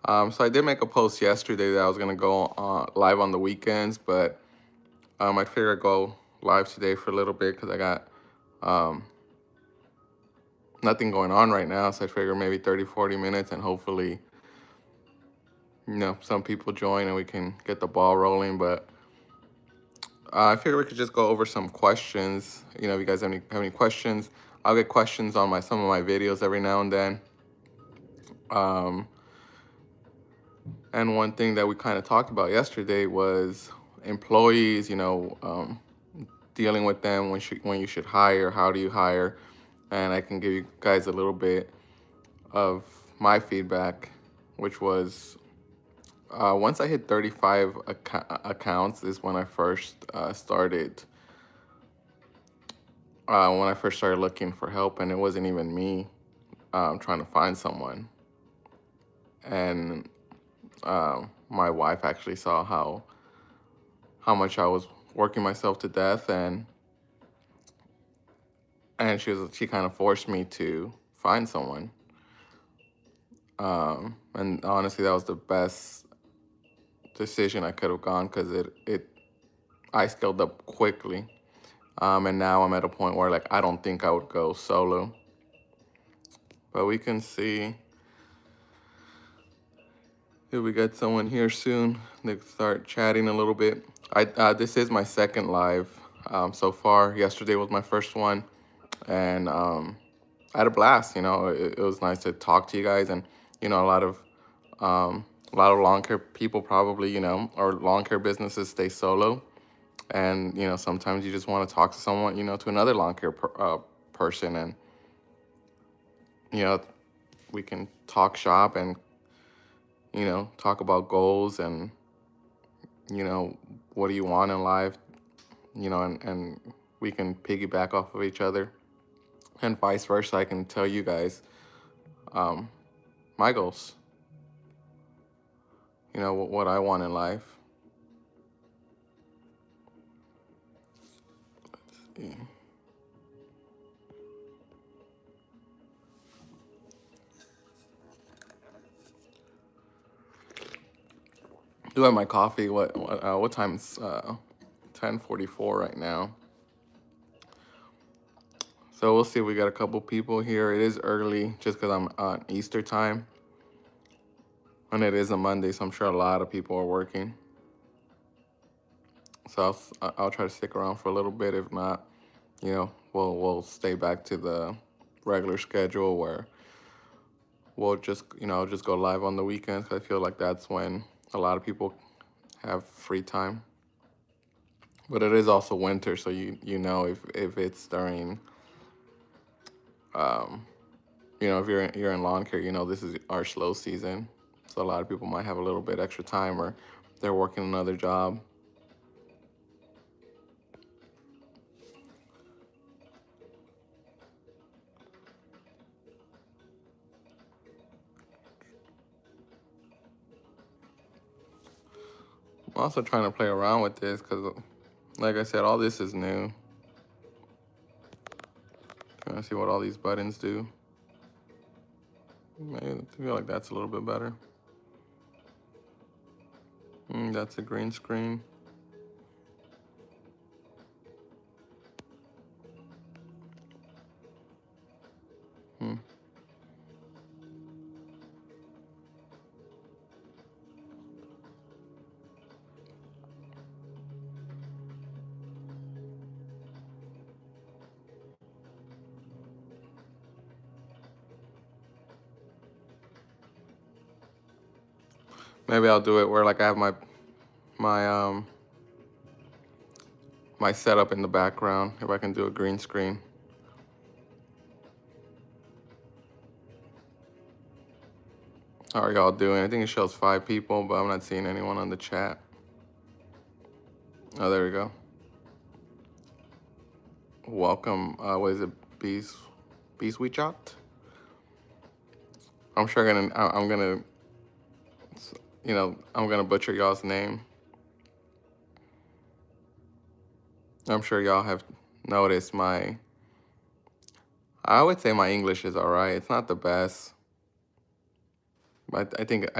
So I did make a post yesterday that I was gonna go live on the weekends, but I figured I'd go live today for a little bit because I got um, nothing going on right now. So I figure maybe 30, 40 minutes, and hopefully, some people join and we can get the ball rolling. But I figured we could just go over some questions. If you guys have any questions, I'll get questions on my some of my videos every now and then. Um, and one thing that we kind of talked about yesterday was employees. Dealing with them when you should hire. How do you hire? And I can give you guys a little bit of my feedback, which was once I hit 35 accounts is when I first started. When I first started looking for help, and it wasn't even me trying to find someone. And my wife actually saw how much I was working myself to death, and she kind of forced me to find someone. And honestly, that was the best decision I could have gone because I scaled up quickly. And now I'm at a point where like I don't think I would go solo. But we can see if we get someone here soon. They start chatting a little bit. This is my second live so far. Yesterday was my first one, and I had a blast. It was nice to talk to you guys, and a lot of lawn care people probably or lawn care businesses stay solo, and sometimes you just want to talk to someone, to another lawn care person, and you know we can talk shop and talk about goals and what do you want in life, and we can piggyback off of each other, and vice versa. I can tell you guys um, my goals, what I want in life. Yeah. Do have my coffee. What time's 10:44 right now? So we'll see if we got a couple people here. It is early just because I'm on Easter time. And it is a Monday, so I'm sure a lot of people are working. So I'll try to stick around for a little bit. If not, we'll stay back to the regular schedule where we'll just I'll just go live on the weekends. 'Cause I feel like that's when a lot of people have free time. But it is also winter, so if it's during um if you're in lawn care, this is our slow season. So a lot of people might have a little bit extra time or they're working another job. I'm also trying to play around with this because, like I said, all this is new. Trying to see what all these buttons do. Maybe I feel like that's a little bit better. That's a green screen. Hmm. Maybe I'll do it where like I have my my setup in the background. If I can do a green screen. How are y'all doing? I think it shows 5 people, but I'm not seeing anyone on the chat. Oh, there we go. Welcome. What is it? Bees we chat. I'm sure I'm gonna I'm gonna butcher y'all's name. I'm sure y'all have noticed I would say my English is all right. It's not the best. But I think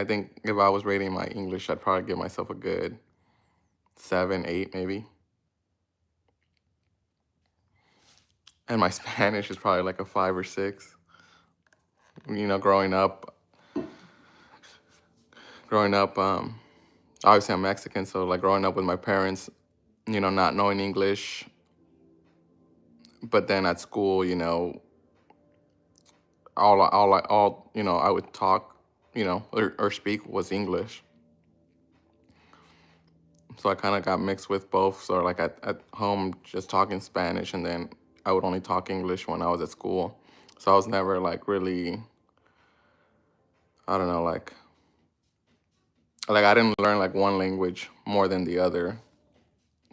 if I was rating my English, I'd probably give myself a good 7, 8 maybe. And my Spanish is probably like a 5 or 6. You know, growing up, obviously I'm Mexican, so like growing up with my parents, not knowing English, but then at school, all I would talk, or speak was English. So I kind of got mixed with both. So like at home, just talking Spanish, and then I would only talk English when I was at school. So I was never like really, I don't know, like I didn't learn like one language more than the other.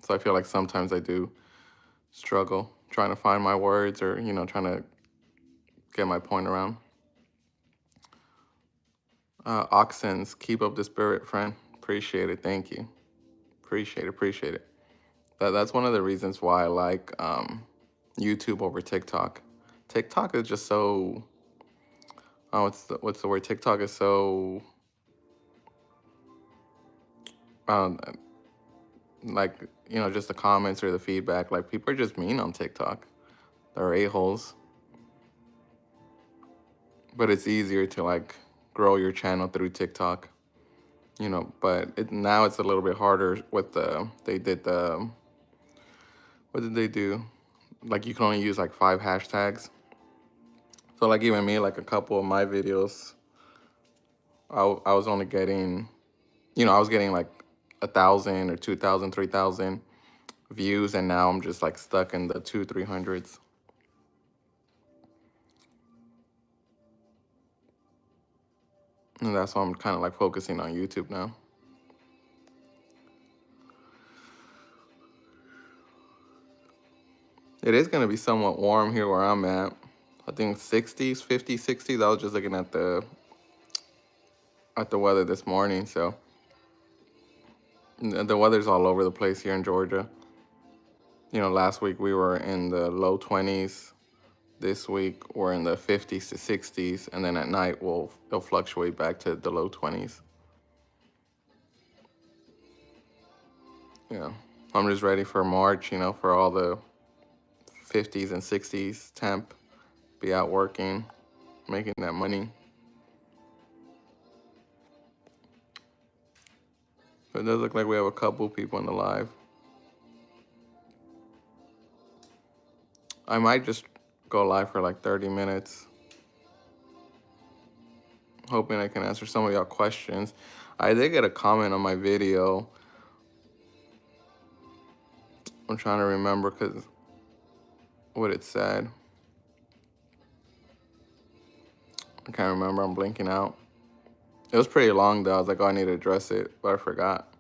So I feel like sometimes I do struggle trying to find my words, or trying to get my point around. Oxens, keep up the spirit, friend. Appreciate it. Thank you. Appreciate it. That's one of the reasons why I like YouTube over TikTok. TikTok is just so, what's the word? TikTok is so, um, like, just the comments or the feedback. Like, people are just mean on TikTok. They're a-holes. But it's easier to like grow your channel through TikTok, but now it's a little bit harder with what did they do? Like, you can only use like 5 hashtags. So like even me, like a couple of my videos, I was only getting, I was getting like 1,000 or 2,000, 3,000 views, and now I'm just like stuck in the 200, 300s. And that's why I'm kind of like focusing on YouTube now. It is gonna be somewhat warm here where I'm at. I think 60s, 50s, 60s. I was just looking at the weather this morning, so the weather's all over the place here in Georgia. Last week we were in the low 20s. This week we're in the 50s to 60s, and then at night it'll fluctuate back to the low 20s. Yeah, I'm just ready for March. For all the 50s and 60s temp, be out working, making that money. But it does look like we have a couple people in the live. I might just go live for like 30 minutes, hoping I can answer some of y'all questions. I did get a comment on my video. I'm trying to remember because what it said. I can't remember. I'm blinking out. It was pretty long though. I was like, oh, I need to address it, but I forgot.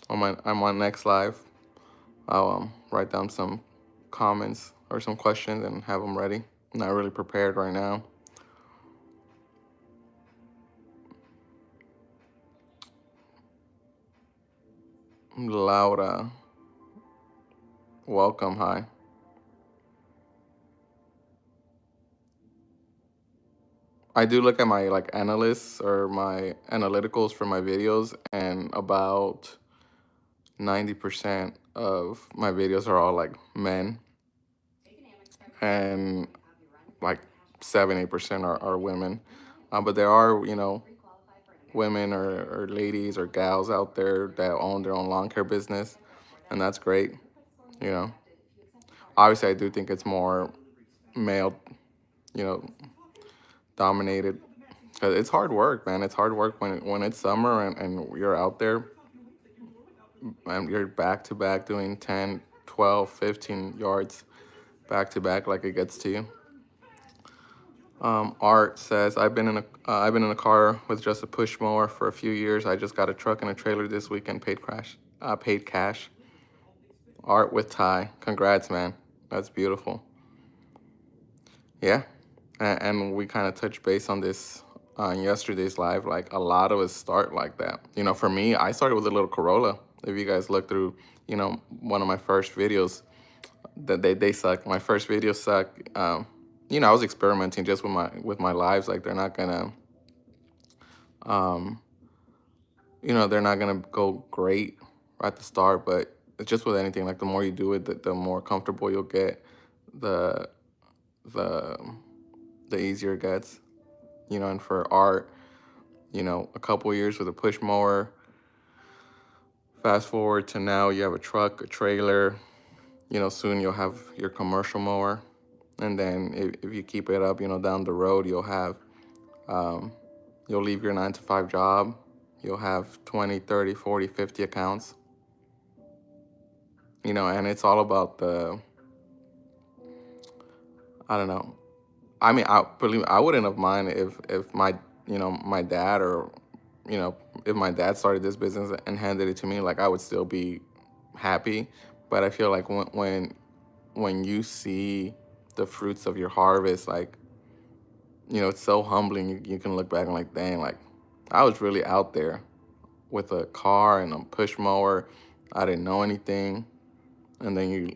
On my next live, I'll write down some comments or some questions and have them ready. I'm not really prepared right now. Laura, welcome. Hi. I do look at my like analysts or my analyticals for my videos, and about 90% of my videos are all like men, and like 7, 8% are women. But there are, women or ladies or gals out there that own their own lawn care business, and that's great. You know, obviously, I do think it's more male, you know, dominated. 'Cause it's hard work, man. It's hard work when it's summer and you're out there and you're back to back doing 10, 12, 15 yards back to back, like it gets to you. Art says, I've been in a car with just a push mower for a few years. I just got a truck and a trailer this weekend. Paid cash. Art with Ty. Congrats, man. That's beautiful. Yeah, and we kind of touched base on this on yesterday's live. Like a lot of us start like that. For me, I started with a little Corolla. If you guys look through, one of my first videos, that they suck. My first videos suck. I was experimenting just with my lives. Like they're not gonna Um, they're not gonna go great at the start, but it's just with anything. Like the more you do it, the more comfortable you'll get. The the the easier it gets. And for art, a couple years with a push mower. Fast forward to now, you have a truck, a trailer. Soon you'll have your commercial mower, and then if you keep it up, down the road, um, you'll leave your 9 to 5 job. You'll have 20, 30, 40, 50 accounts. And it's all about I don't know. I mean, I believe I wouldn't have mind if my dad, or you know if my dad started this business and handed it to me, like I would still be happy. But I feel like when you see the fruits of your harvest, like it's so humbling. You can look back and like, dang, like I was really out there with a car and a push mower. I didn't know anything, and then you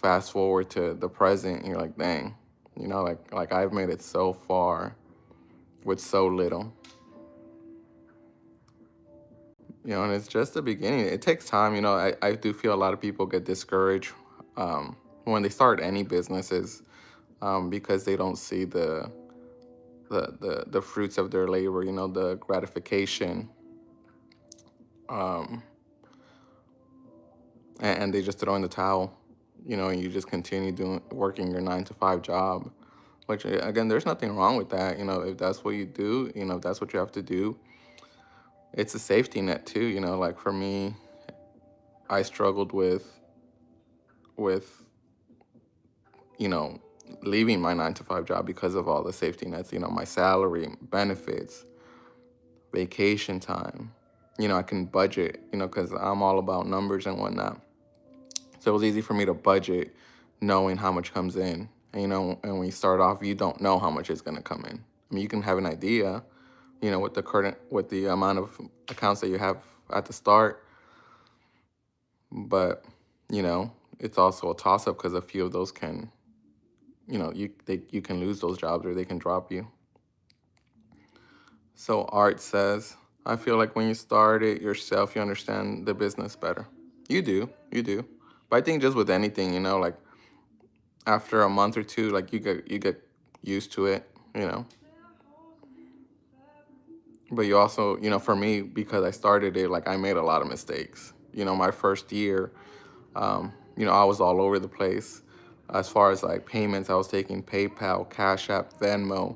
fast forward to the present, and you're like, dang, like I've made it so far with so little. And it's just the beginning. It takes time. I do feel a lot of people get discouraged when they start any businesses, because they don't see the fruits of their labor, the gratification, um, and they just throw in the towel, and you just continue working your 9 to 5 job. Which again, there's nothing wrong with that. If that's what you do, if that's what you have to do, it's a safety net too. Like for me, I struggled with you know leaving my 9 to 5 job because of all the safety nets. My salary, benefits, vacation time. I can budget. Because I'm all about numbers and whatnot. So it was easy for me to budget, knowing how much comes in. And when you start off, you don't know how much is going to come in. I mean, you can have an idea, with the amount of accounts that you have at the start, but it's also a toss up because a few of those can, you can lose those jobs or they can drop you. So Art says, I feel like when you start it yourself, you understand the business better. You do. But I think just with anything, like after a month or two, like you get used to it, you know. But you also, for me, because I started it, like I made a lot of mistakes. My first year, I was all over the place. As far as like payments, I was taking PayPal, Cash App, Venmo,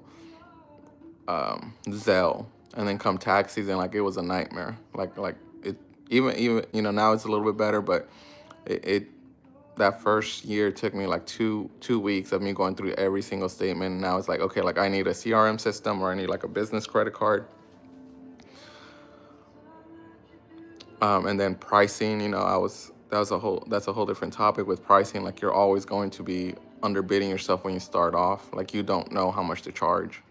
Zelle, and then come tax season, like it was a nightmare. Like it, even now it's a little bit better, but it that first year took me like two weeks of me going through every single statement. And now it's like, okay, like I need a CRM system, or I need like a business credit card. And then pricing, that's a whole different topic with pricing. Like you're always going to be underbidding yourself when you start off. Like you don't know how much to charge.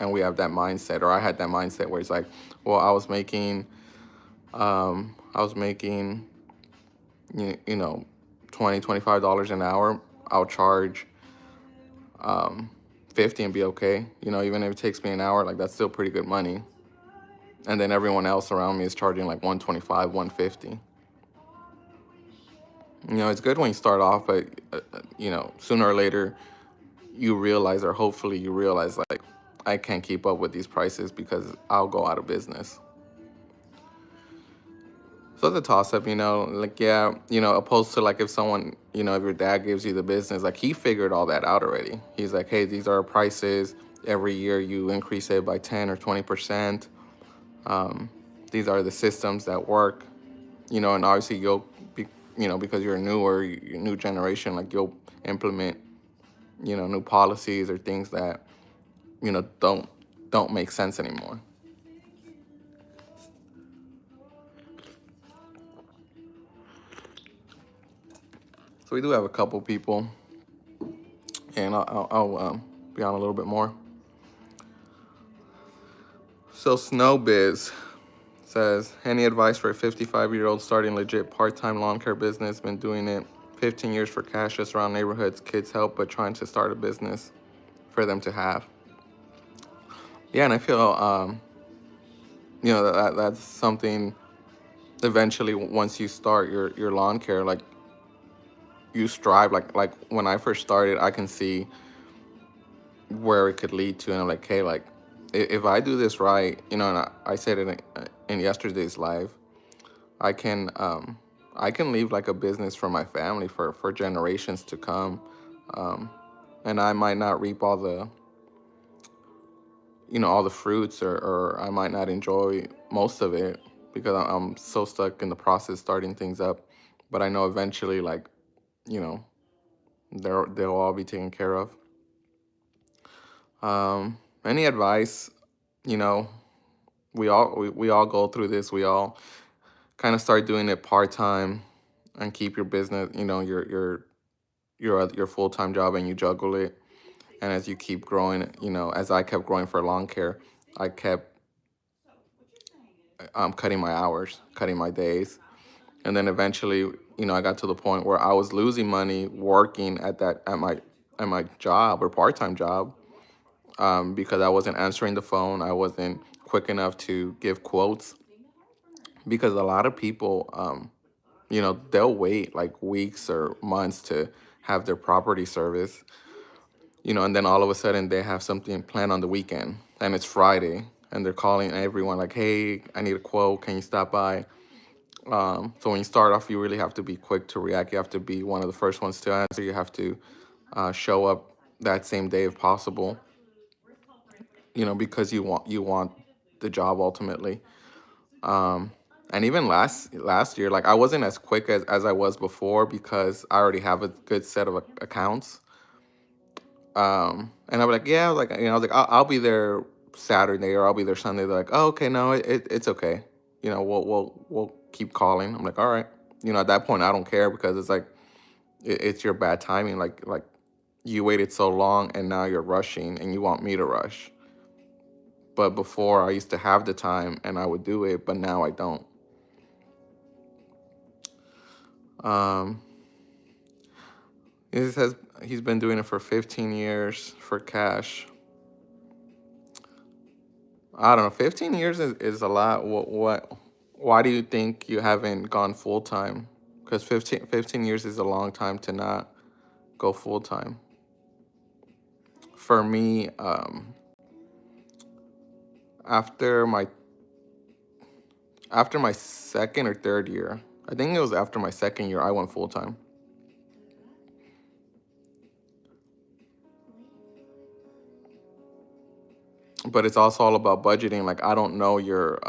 And we have that mindset, or I had that mindset where it's like, well, I was making, 20, $25 an hour. I'll charge 50 and be okay. Even if it takes me an hour, like that's still pretty good money. And then everyone else around me is charging like 125, 150. It's good when you start off, but sooner or later you realize, or hopefully you realize, like I can't keep up with these prices because I'll go out of business. So it's a toss up, like, yeah, opposed to like if someone, if your dad gives you the business, like he figured all that out already. He's like, hey, these are our prices. Every year you increase it by 10 or 20%. These are the systems that work, and obviously you'll be, because you're you're new generation, like you'll implement, new policies or things that, don't make sense anymore. So we do have a couple people, and I'll be on a little bit more. So Snowbiz says, any advice for a 55-year-old starting legit part-time lawn care business? Been doing it 15 years for cash just around neighborhoods, kids help, but trying to start a business for them to have. Yeah, and I feel you know, that's something. Eventually, once you start your lawn care, like you strive, like when I first started, I can see where it could lead to, and I'm like, hey, like if I do this right, you know, and I said it in yesterday's live, I can I can leave like a business for my family for generations to come. um and I might not reap all the, you know, all the fruits, or I might not enjoy most of it because I'm so stuck in the process starting things up. But I know eventually, like, you know, they'll all be taken care of. Any advice? You know, we all go through this. We all kind of start doing it part time and keep your business, you know, your full time job, and you juggle it. And as you keep growing, you know, as I kept growing for lawn care, I kept cutting my hours, cutting my days. And then eventually, you know, I got to the point where I was losing money working at my job or part-time job, because I wasn't answering the phone. I wasn't quick enough to give quotes, because a lot of people, you know, they'll wait like weeks or months to have their property service, you know, and then all of a sudden they have something planned on the weekend and it's Friday, and they're calling everyone like, hey, I need a quote. Can you stop by? So when you start off, you really have to be quick to react. You have to be one of the first ones to answer. You have to show up that same day if possible, you know, because you want the job ultimately. Um, and even last year, like I wasn't as quick as I was before because I already have a good set of accounts. And I was like, yeah, I was like, you know, I was like, I'll be there Saturday or I'll be there Sunday. They're like, oh, okay, no, it's okay. You know, we'll keep calling. I'm like, all right. You know, at that point, I don't care because it's like it's your bad timing. Like you waited so long and now you're rushing and you want me to rush. But before I used to have the time and I would do it, but now I don't. Um, he says he's been doing it for 15 years for cash. I don't know. 15 years is a lot. Why do you think you haven't gone full time? Because 15 years is a long time to not go full time. For me, after my after my second or third year, I think it was after my second year, I went full time. But it's also all about budgeting. Like I don't know your,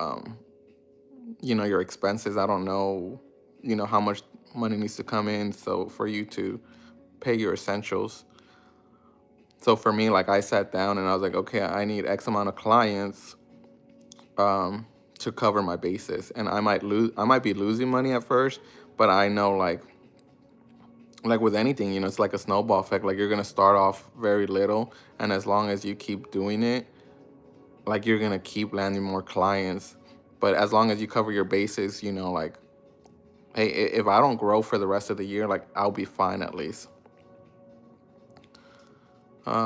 you know, your expenses. I don't know, you know, how much money needs to come in so for you to pay your essentials. So for me, like I sat down and I was like, okay, I need X amount of clients, um, to cover my basis, and I might be losing money at first, but I know like with anything, you know, it's like a snowball effect. Like you're gonna start off very little, and as long as you keep doing it, like you're gonna keep landing more clients. But as long as you cover your bases, you know, like, hey, if I don't grow for the rest of the year, like I'll be fine at least.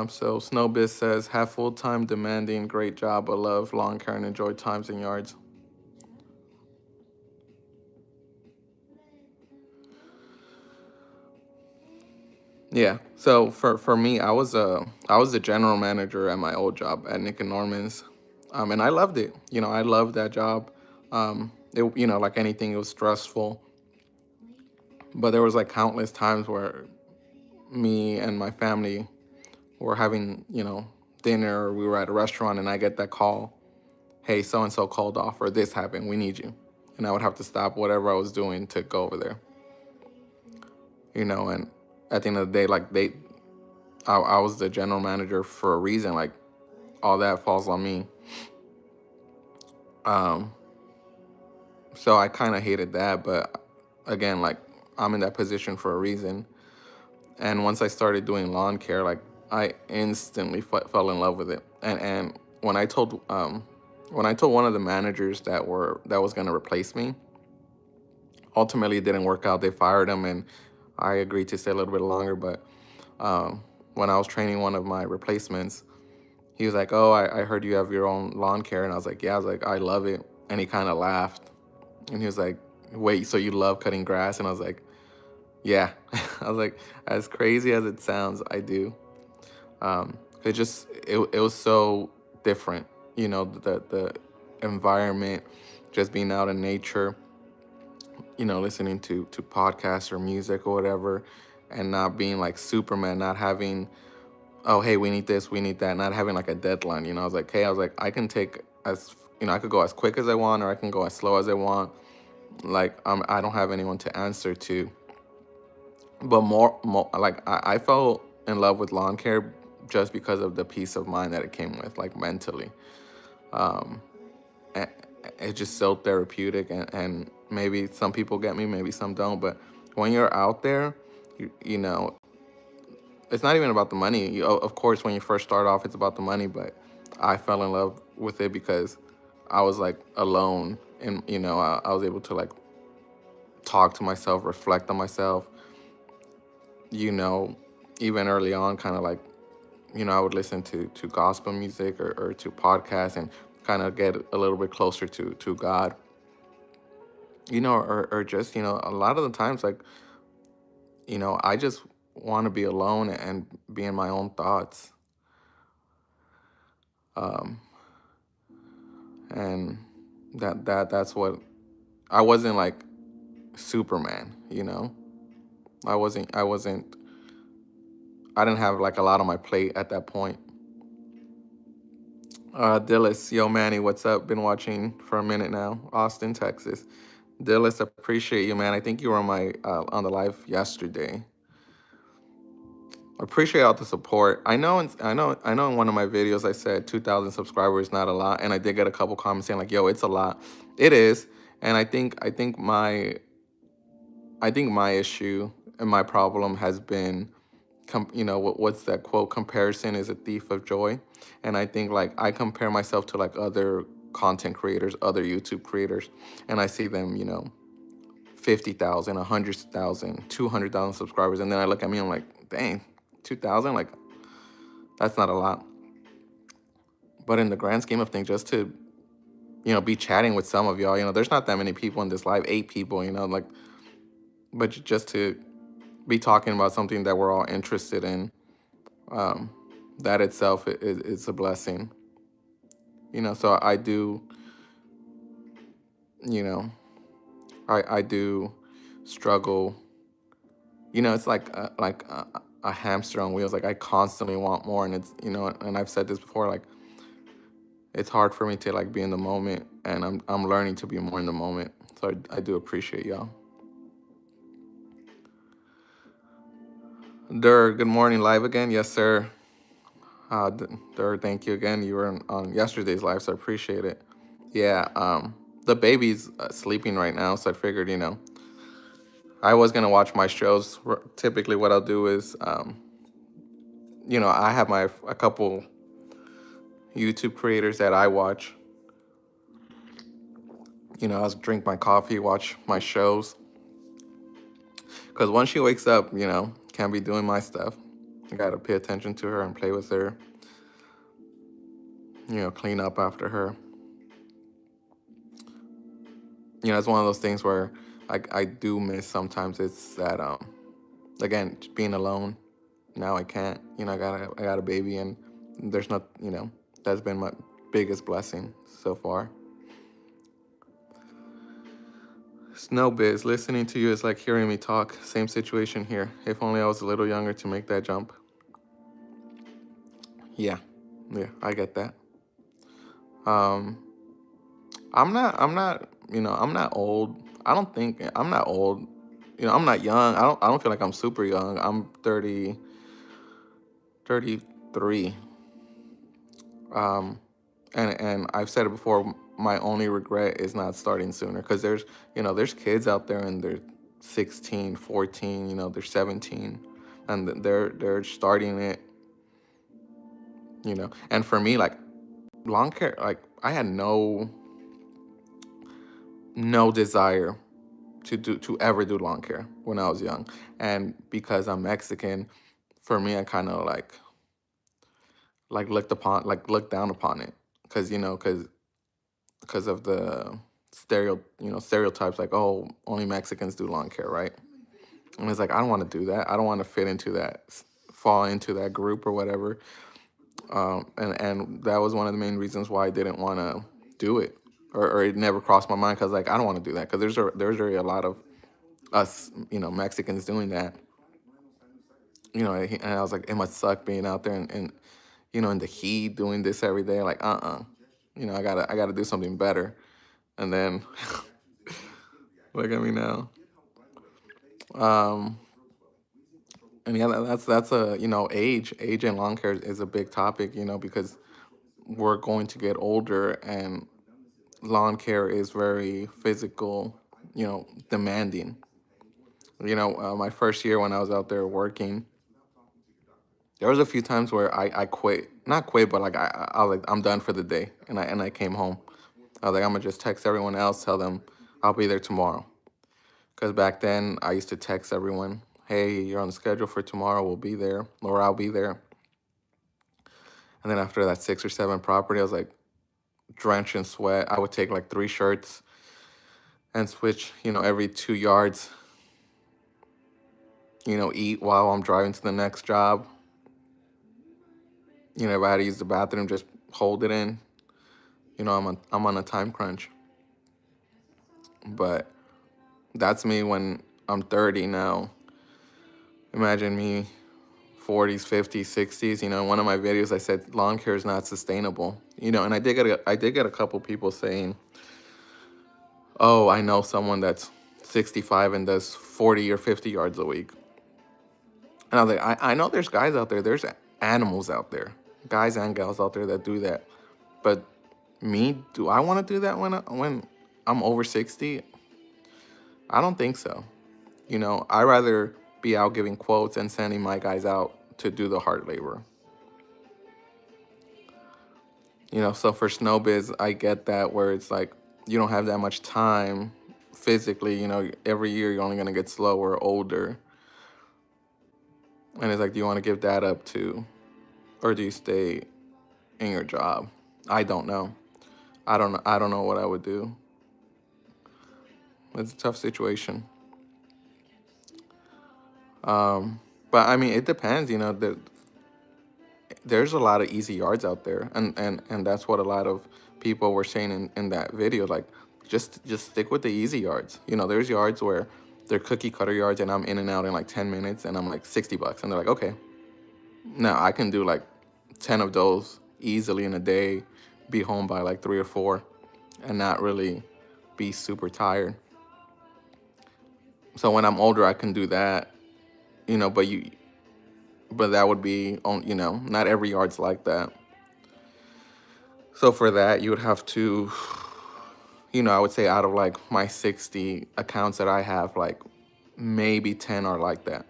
So Snowbiz says, have full time demanding, great job, but love lawn care and enjoy times and yards. Yeah. So for me, I was the general manager at my old job at Nick and Norman's, and I loved it. You know, I loved that job. It, you know, like anything, it was stressful, but there was like countless times where me and my family were having, you know, dinner, or we were at a restaurant, and I get that call, hey, so and so called off, or this happened, we need you, and I would have to stop whatever I was doing to go over there. You know, and at the end of the day, like I was the general manager for a reason. Like all that falls on me. Um, so I kind of hated that, but again, like I'm in that position for a reason. And once I started doing lawn care, like I instantly fell in love with it. And when I told one of the managers that was gonna replace me, ultimately it didn't work out. They fired him, and I agreed to stay a little bit longer. But when I was training one of my replacements, he was like, "Oh, I heard you have your own lawn care," and I was like, "Yeah." I was like, "I love it." And he kind of laughed, and he was like, "Wait, so you love cutting grass?" And I was like, "Yeah." I was like, as crazy as it sounds, I do. It was so different, the environment, just being out in nature, listening to podcasts or music or whatever, and not being like Superman, not having, oh hey, we need this, we need that, not having like a deadline. I was like, hey, I was like, I can take as I could go as quick as I want, or I can go as slow as I want. Like I don't have anyone to answer to. But more like I fell in love with lawn care just because of the peace of mind that it came with, like mentally. Um, a- it's just so therapeutic, and maybe some people get me, maybe some don't. But when you're out there, you know, it's not even about the money. Of course, when you first start off, it's about the money. But I fell in love with it because I was like alone, and I was able to like talk to myself, reflect on myself. You know, even early on, kind of like I would listen to gospel music or to podcasts and kind of get a little bit closer to God. Or just a lot of the times, like I just want to be alone and be in my own thoughts. Um, and that's what I wasn't like Superman. I wasn't I didn't have like a lot on my plate at that point. Dillis, yo Manny, what's up? Been watching for a minute now. Austin, Texas. Dillis, appreciate you, man. I think you were on the live yesterday. Appreciate all the support. I know in one of my videos I said 2,000 subscribers is not a lot, and I did get a couple comments saying like, "Yo, it's a lot." It is, and I think my issue and my problem has been, what's that quote? Comparison is a thief of joy, and I think like I compare myself to like other content creators, other YouTube creators, and I see them, 50,000, 100,000, 200,000 subscribers, and then I look at me, I'm like, dang, 2,000, like that's not a lot. But in the grand scheme of things, just to be chatting with some of y'all, there's not that many people in this live, 8 people, like, but just to be talking about something that we're all interested in, um, that itself is a blessing. So I do, you know, I do struggle. It's like a hamster on wheels. Like I constantly want more, and it's and I've said this before. Like it's hard for me to like be in the moment, and I'm learning to be more in the moment. So I do appreciate y'all. Dur, good morning, live again. Yes, sir. Dur, thank you again. You were on yesterday's live, so I appreciate it. Yeah. The baby's sleeping right now, so I figured, I was gonna watch my shows. Typically, what I'll do is, I have a couple YouTube creators that I watch. I'll drink my coffee, watch my shows. Because once she wakes up, can't be doing my stuff. I gotta pay attention to her and play with her. Clean up after her. It's one of those things where I do miss sometimes. It's that again, just being alone. Now I can't. I got a baby, and there's not. That's been my biggest blessing so far. Snow Biz, listening to you is like hearing me talk. Same situation here. If only I was a little younger to make that jump. Yeah, yeah, I get that. Um, I'm not old. I don't think I'm not old. I'm not young. I don't feel like I'm super young. I'm 30, 33. Um, and I've said it before, my only regret is not starting sooner, because there's kids out there and they're 16, 14, they're 17, and they're starting it, and for me, like, lawn care, like, I had no desire to ever do lawn care when I was young. And because I'm Mexican, for me, I kind of like looked down upon it, because because of the stereotypes, like, oh, only Mexicans do lawn care, right? And it's like, I don't want to do that. I don't want to fit into that, fall into that group or whatever. And that was one of the main reasons why I didn't want to do it, or it never crossed my mind, because like I don't want to do that, because there's already a lot of us, Mexicans doing that. And I was like, it must suck being out there and in the heat doing this every day. Like, I gotta do something better. And then look at me now. Um, and yeah, that's a age in lawn care is a big topic, because we're going to get older, and lawn care is very physical, demanding. My first year when I was out there working, there was a few times where I quit, not quit, but like I was like, I'm done for the day, and I came home. I was like, I'm gonna just text everyone else, tell them I'll be there tomorrow. Because back then I used to text everyone, hey, you're on the schedule for tomorrow, we'll be there, or I'll be there. And then after that 6 or 7 property, I was like drenched in sweat. I would take like 3 shirts and switch, every 2 yards, eat while I'm driving to the next job. If I had to use the bathroom, just hold it in. I'm on a time crunch. But that's me when I'm 30 now. Imagine me 40s, 50s, 60s. In one of my videos I said lawn care is not sustainable. And I did get a couple people saying, "Oh, I know someone that's 65 and does 40 or 50 yards a week." And I was like, I know there's guys out there, there's animals out there, guys and gals out there that do that. But me, do I want to do that when I'm over 60? I don't think so. I rather be out giving quotes and sending my guys out to do the hard labor. So for snow biz, I get that, where it's like you don't have that much time physically. Every year you're only gonna get slower, older, and it's like, do you want to give that up too, or do you stay in your job? I don't know. I don't know what I would do. It's a tough situation. But I mean, it depends. There's a lot of easy yards out there, and that's what a lot of people were saying in that video. Like, just stick with the easy yards. There's yards where they're cookie cutter yards, and I'm in and out in like 10 minutes, and I'm like $60, and they're like, okay, now I can do like 10 of those easily in a day, be home by like 3 or 4, and not really be super tired. So when I'm older, I can do that. But that would be on. Not every yard's like that. So for that, you would have to, I would say out of like my 60 accounts that I have, like maybe 10 are like that.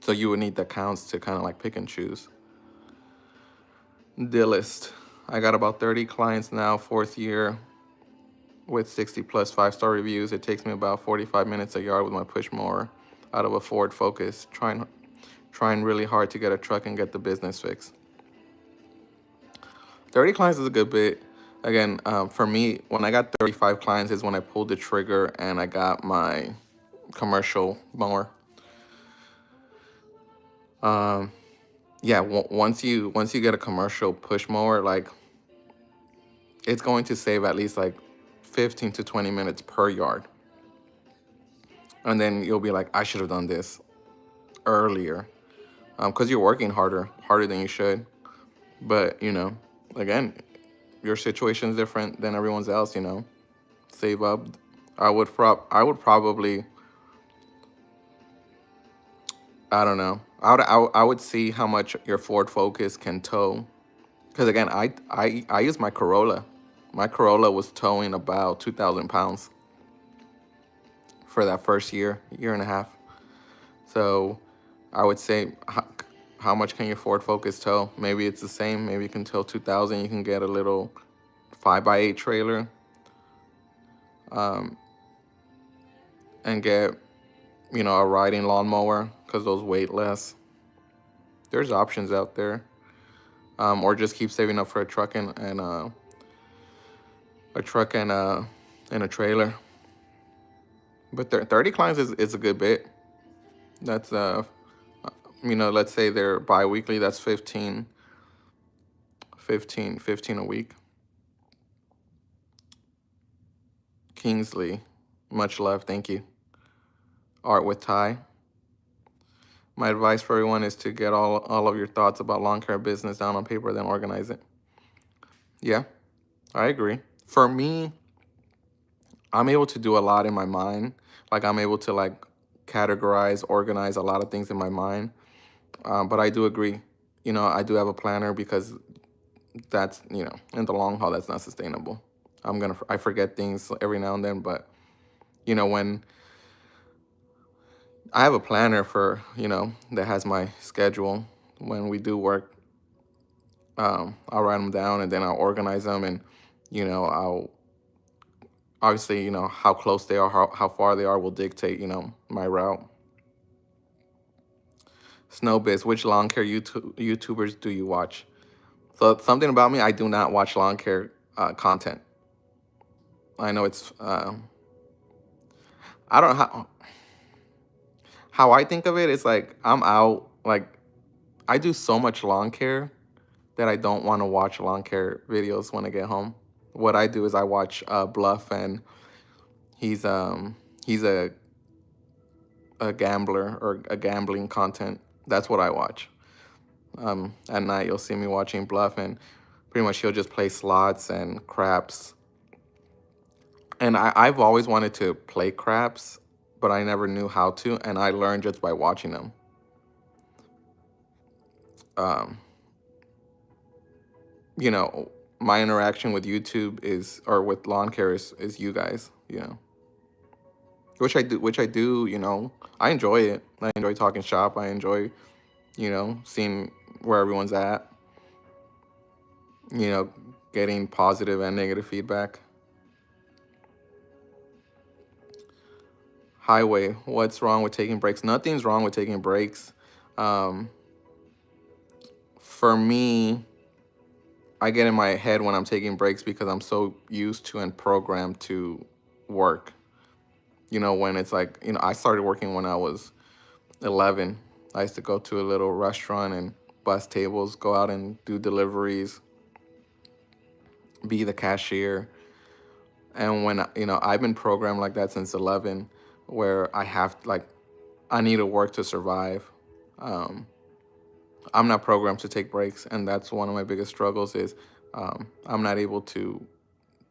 So you would need the accounts to kind of like pick and choose. The list. I got about 30 clients now, 4th year, with 60 plus 5-star reviews. It takes me about 45 minutes a yard with my push mower out of a Ford Focus, trying really hard to get a truck and get the business fixed. 30 clients is a good bit. Again, for me, when I got 35 clients is when I pulled the trigger and I got my commercial mower. Yeah, once you get a commercial push mower, like, it's going to save at least like 15 to 20 minutes per yard. And then you'll be like, I should have done this earlier, because you're working harder than you should. But again, your situation is different than everyone's else. Save up. I would probably, I don't know. I would see how much your Ford Focus can tow. Because again, I use my Corolla. My Corolla was towing about 2,000 pounds for that first year and a half. So I would say, how much can your Ford Focus tow? Maybe it's the same. Maybe you can tow 2,000. You can get a little 5x8 trailer, and get, a riding lawnmower, because those weight less. There's options out there. or just keep saving up for a truck and a truck and a trailer. But 30 clients is a good bit. That's let's say they're bi-weekly, that's 15 a week. Kingsley, much love, thank you. Art with Ty. My advice for everyone is to get all of your thoughts about lawn care business down on paper, then organize it. Yeah, I agree. For me, I'm able to do a lot in my mind. Like I'm able to like categorize, organize a lot of things in my mind. But I do agree. I do have a planner because that's, in the long haul, that's not sustainable. I forget things every now and then, but when I have a planner for, that has my schedule. When we do work, I'll write them down and then I'll organize them, and, I'll obviously, how close they are, how far they are will dictate, my route. Snowbiz, which lawn care YouTubers do you watch? So something about me, I do not watch lawn care content. I know it's, I don't know how I think of it. It's like I'm out, like I do so much lawn care that I don't want to watch lawn care videos when I get home. What I do is I watch Bluff, and he's um he's a gambler or a gambling content. That's what I watch. At night you'll see me watching Bluff, and pretty much he'll just play slots and craps. And I've always wanted to play craps, but I never knew how to, and I learned just by watching them. Um, you know, my interaction with YouTube or with lawn care is you guys, which I do, I enjoy it. I enjoy talking shop. I enjoy, seeing where everyone's at, you know, getting positive and negative feedback. Highway, what's wrong with taking breaks? Nothing's wrong with taking breaks. Um, for me, I get in my head when I'm taking breaks because I'm so used to and programmed to work. When it's like, I started working when I was 11. I used to go to a little restaurant and bus tables, go out and do deliveries, be the cashier. And when, I've been programmed like that since 11, where I need to work to survive. Um, I'm not programmed to take breaks. And that's one of my biggest struggles is I'm not able to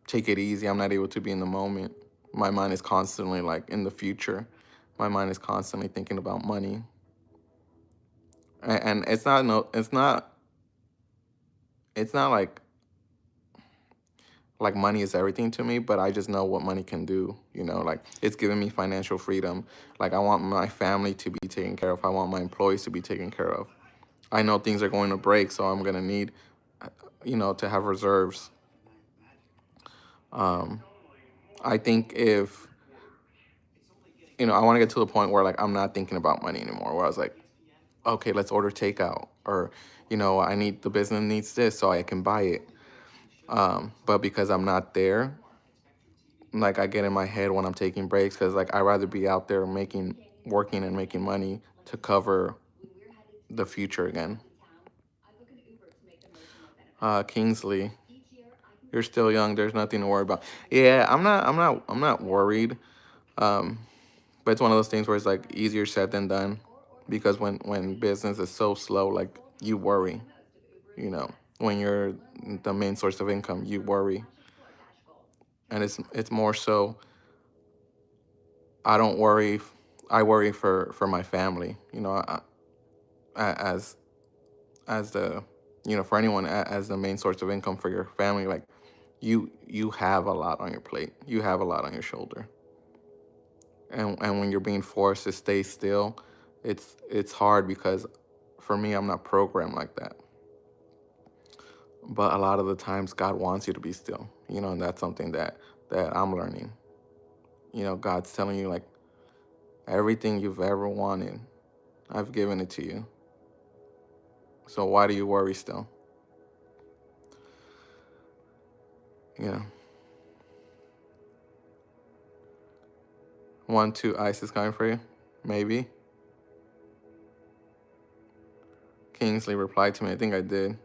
take it easy. I'm not able to be in the moment. My mind is constantly like in the future. My mind is constantly thinking about money. And it's not, no, it's not like money is everything to me, but I just know what money can do. Like it's giving me financial freedom. Like I want my family to be taken care of. I want my employees to be taken care of. I know things are going to break, so I'm gonna need, to have reserves. Um, I think if, I want to get to the point where like I'm not thinking about money anymore. Where I was like, okay, let's order takeout, or, I need the business needs this, so I can buy it. But because I'm not there, like I get in my head when I'm taking breaks because like I'd rather be out there working and making money to cover the future again. Kingsley, you're still young. There's nothing to worry about. Yeah, I'm not worried. Um, but it's one of those things where it's like easier said than done, because when business is so slow, like you worry. When you're the main source of income, you worry, and it's more so. I don't worry. I worry for my family. As the for anyone as the main source of income for your family, like you have a lot on your plate. You have a lot on your shoulder, and when you're being forced to stay still, it's hard because for me, I'm not programmed like that. But a lot of the times, God wants you to be still. And that's something that I'm learning. God's telling you like everything you've ever wanted, I've given it to you. So why do you worry still? Yeah. 1, 2 ice is coming for you. Maybe. Kingsley replied to me. I think I did.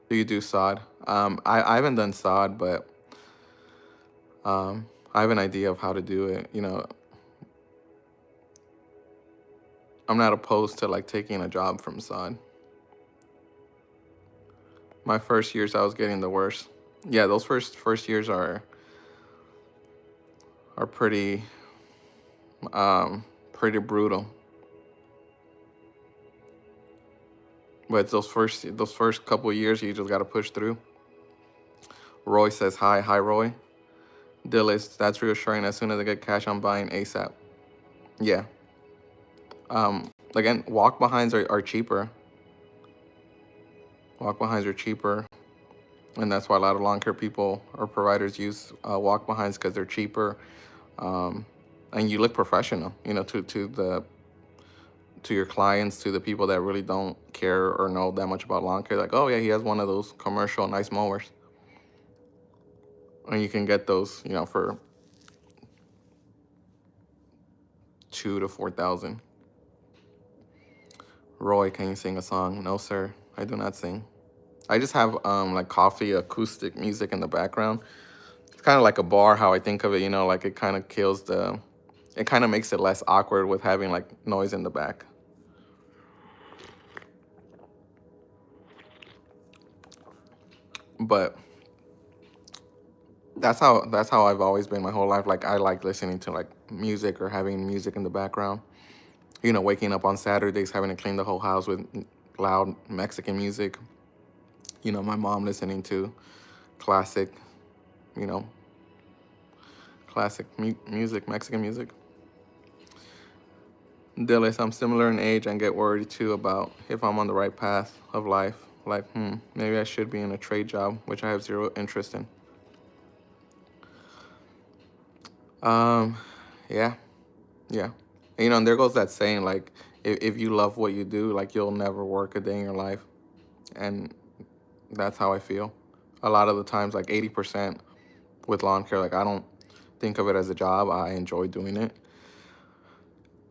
Do you do sod? I haven't done sod, but I have an idea of how to do it. I'm not opposed to like taking a job from sod. My first years, I was getting the worst. Yeah, those first years are pretty brutal. But those first couple of years, you just gotta push through. Roy says hi Roy. Dillis, that's reassuring. As soon as I get cash, I'm buying ASAP. Yeah. Again, walk behinds are cheaper. Walk behinds are cheaper, and that's why a lot of lawn care people or providers use walk behinds because they're cheaper, um, and you look professional. To your clients, to the people that really don't care or know that much about lawn care. Like, oh yeah, he has one of those commercial nice mowers, and you can get those, for 2 to 4 thousand. Roy, can you sing a song? No, sir, I do not sing. I just have like coffee acoustic music in the background. It's kind of like a bar, how I think of it. Like it kind of it kind of makes it less awkward with having like noise in the back. But that's how I've always been my whole life. Like I like listening to like music or having music in the background. Waking up on Saturdays having to clean the whole house with loud Mexican music. My mom listening to classic, you know, classic music, Mexican music. Dillis, I'm similar in age and get worried too about if I'm on the right path of life. Like, maybe I should be in a trade job, which I have zero interest in. Um, yeah, yeah. And there goes that saying, like, if you love what you do, like, you'll never work a day in your life. And that's how I feel. A lot of the times, like 80% with lawn care, like, I don't think of it as a job. I enjoy doing it.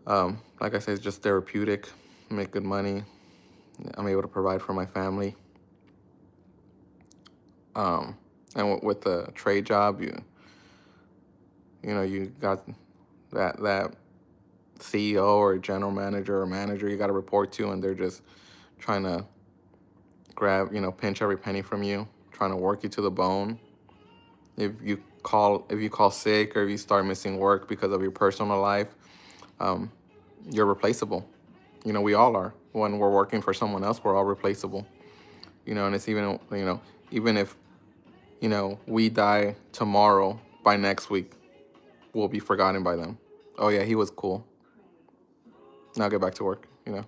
Like I said, it's just therapeutic, make good money. I'm able to provide for my family. And with the trade job, you got that CEO or general manager or manager you got to report to, and they're just trying to pinch every penny from you, trying to work you to the bone. If you call sick or if you start missing work because of your personal life, you're replaceable. We all are. When we're working for someone else, we're all replaceable. And it's even if we die tomorrow, by next week, we'll be forgotten by them. Oh yeah, he was cool. Now get back to work. Do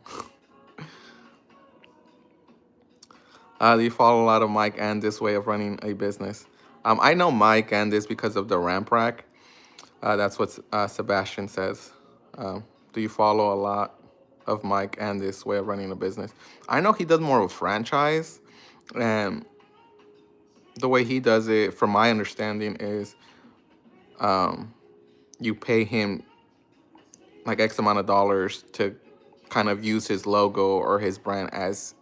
you follow a lot of Mike and this way of running a business? I know Mike and this because of the ramp rack. That's what Sebastian says. Do you follow a lot of Mike and this way of running a business? I know he does more of a franchise, and the way he does it, from my understanding, is you pay him like X amount of dollars to kind of use his logo or his brand as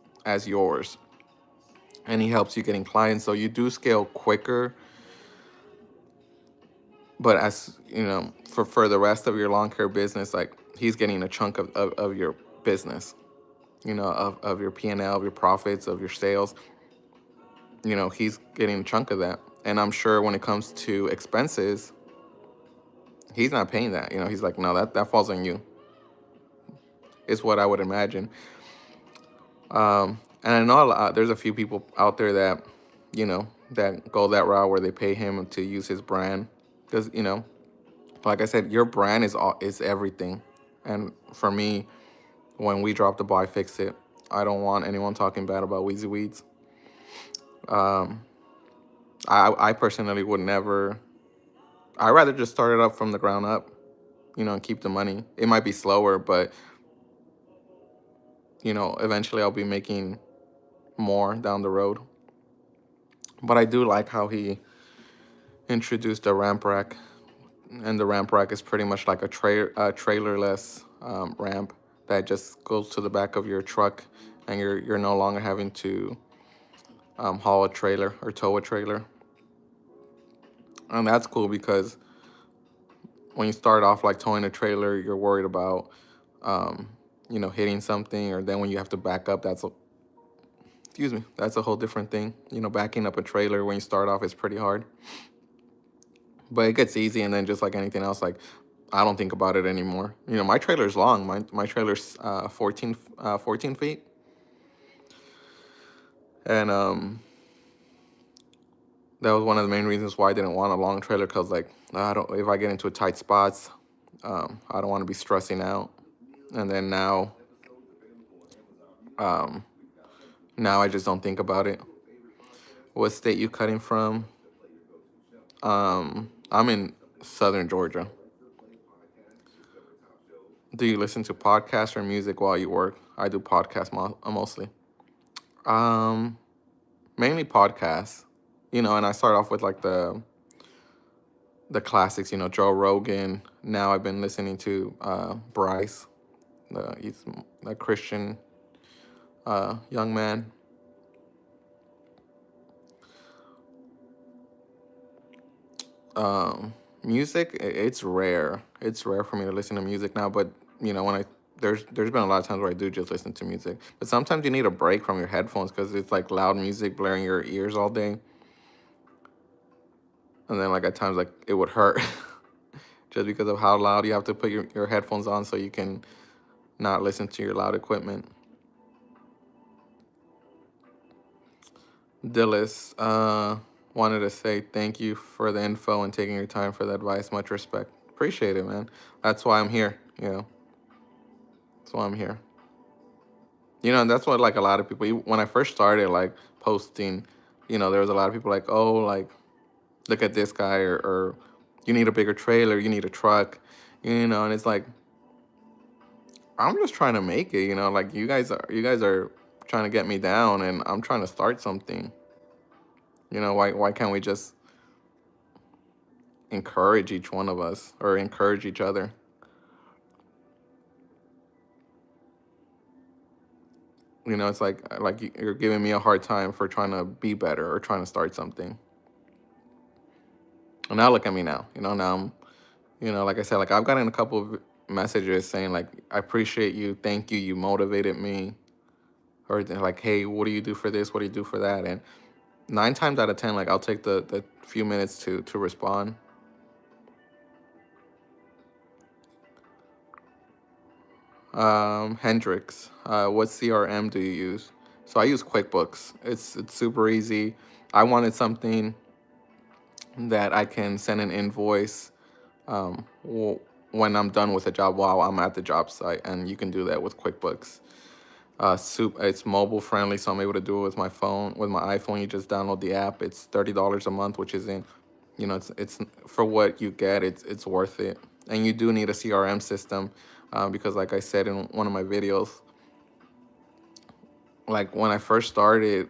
yours, and he helps you getting clients, so you do scale quicker. But as for the rest of your lawn care business, like he's getting a chunk of your business, of your P&L, of your profits, of your sales. He's getting a chunk of that. And I'm sure when it comes to expenses, he's not paying that. He's like, no, that falls on you, is what I would imagine. And I know there's a few people out there that go that route where they pay him to use his brand. Because, like I said, your brand is everything. And for me, when we drop the ball, I fix it. I don't want anyone talking bad about Weezy Weeds. I personally would never. I'd rather just start it up from the ground up, and keep the money. It might be slower, but eventually I'll be making more down the road. But I do like how he introduced the ramp rack, and the ramp rack is pretty much like a trailerless ramp that just goes to the back of your truck, and you're no longer having to haul a trailer or tow a trailer. And that's cool because when you start off like towing a trailer, you're worried about um, hitting something, or then when you have to back up, that's a whole different thing. Backing up a trailer when you start off is pretty hard, but it gets easy, and then just like anything else, like I don't think about it anymore. My trailer's long. My trailer's 14 feet, and that was one of the main reasons why I didn't want a long trailer, because like I don't if I get into tight spots, I don't want to be stressing out. And then um, now I just don't think about it. What state you cutting from? I'm in Southern Georgia. Do you listen to podcasts or music while you work? I do podcasts mostly. Um, Mainly podcasts. And I start off with like the classics. Joe Rogan. Now I've been listening to Bryce. He's a Christian young man. Music, it's rare. It's rare for me to listen to music now, but when there's been a lot of times where I do just listen to music. But sometimes you need a break from your headphones because it's like loud music blaring your ears all day, and then like at times like it would hurt just because of how loud you have to put your headphones on so you can not listen to your loud equipment. Dillis, wanted to say thank you for the info and taking your time for the advice. Much respect. Appreciate it, man. That's why I'm here. That's why I'm here. And that's what like a lot of people. When I first started like posting, there was a lot of people like, oh, like look at this guy, or you need a bigger trailer, you need a truck, and it's like I'm just trying to make it. Like you guys are trying to get me down, and I'm trying to start something. Why can't we just encourage each one of us or encourage each other? It's like you're giving me a hard time for trying to be better or trying to start something. And now look at me now. Now like I said, like I've gotten a couple of messages saying like I appreciate you, thank you, you motivated me, or they're like, hey, what do you do for this? What do you do for that? And 9 times out of 10, like I'll take the few minutes to respond. Hendrix, what CRM do you use? So I use QuickBooks. It's super easy. I wanted something that I can send an invoice when I'm done with a job while I'm at the job site, and you can do that with QuickBooks. It's mobile friendly, so I'm able to do it with my phone, with my iPhone. You just download the app. It's $30 a month, which is it's for what you get. It's worth it, and you do need a CRM system, because like I said in one of my videos, like when I first started,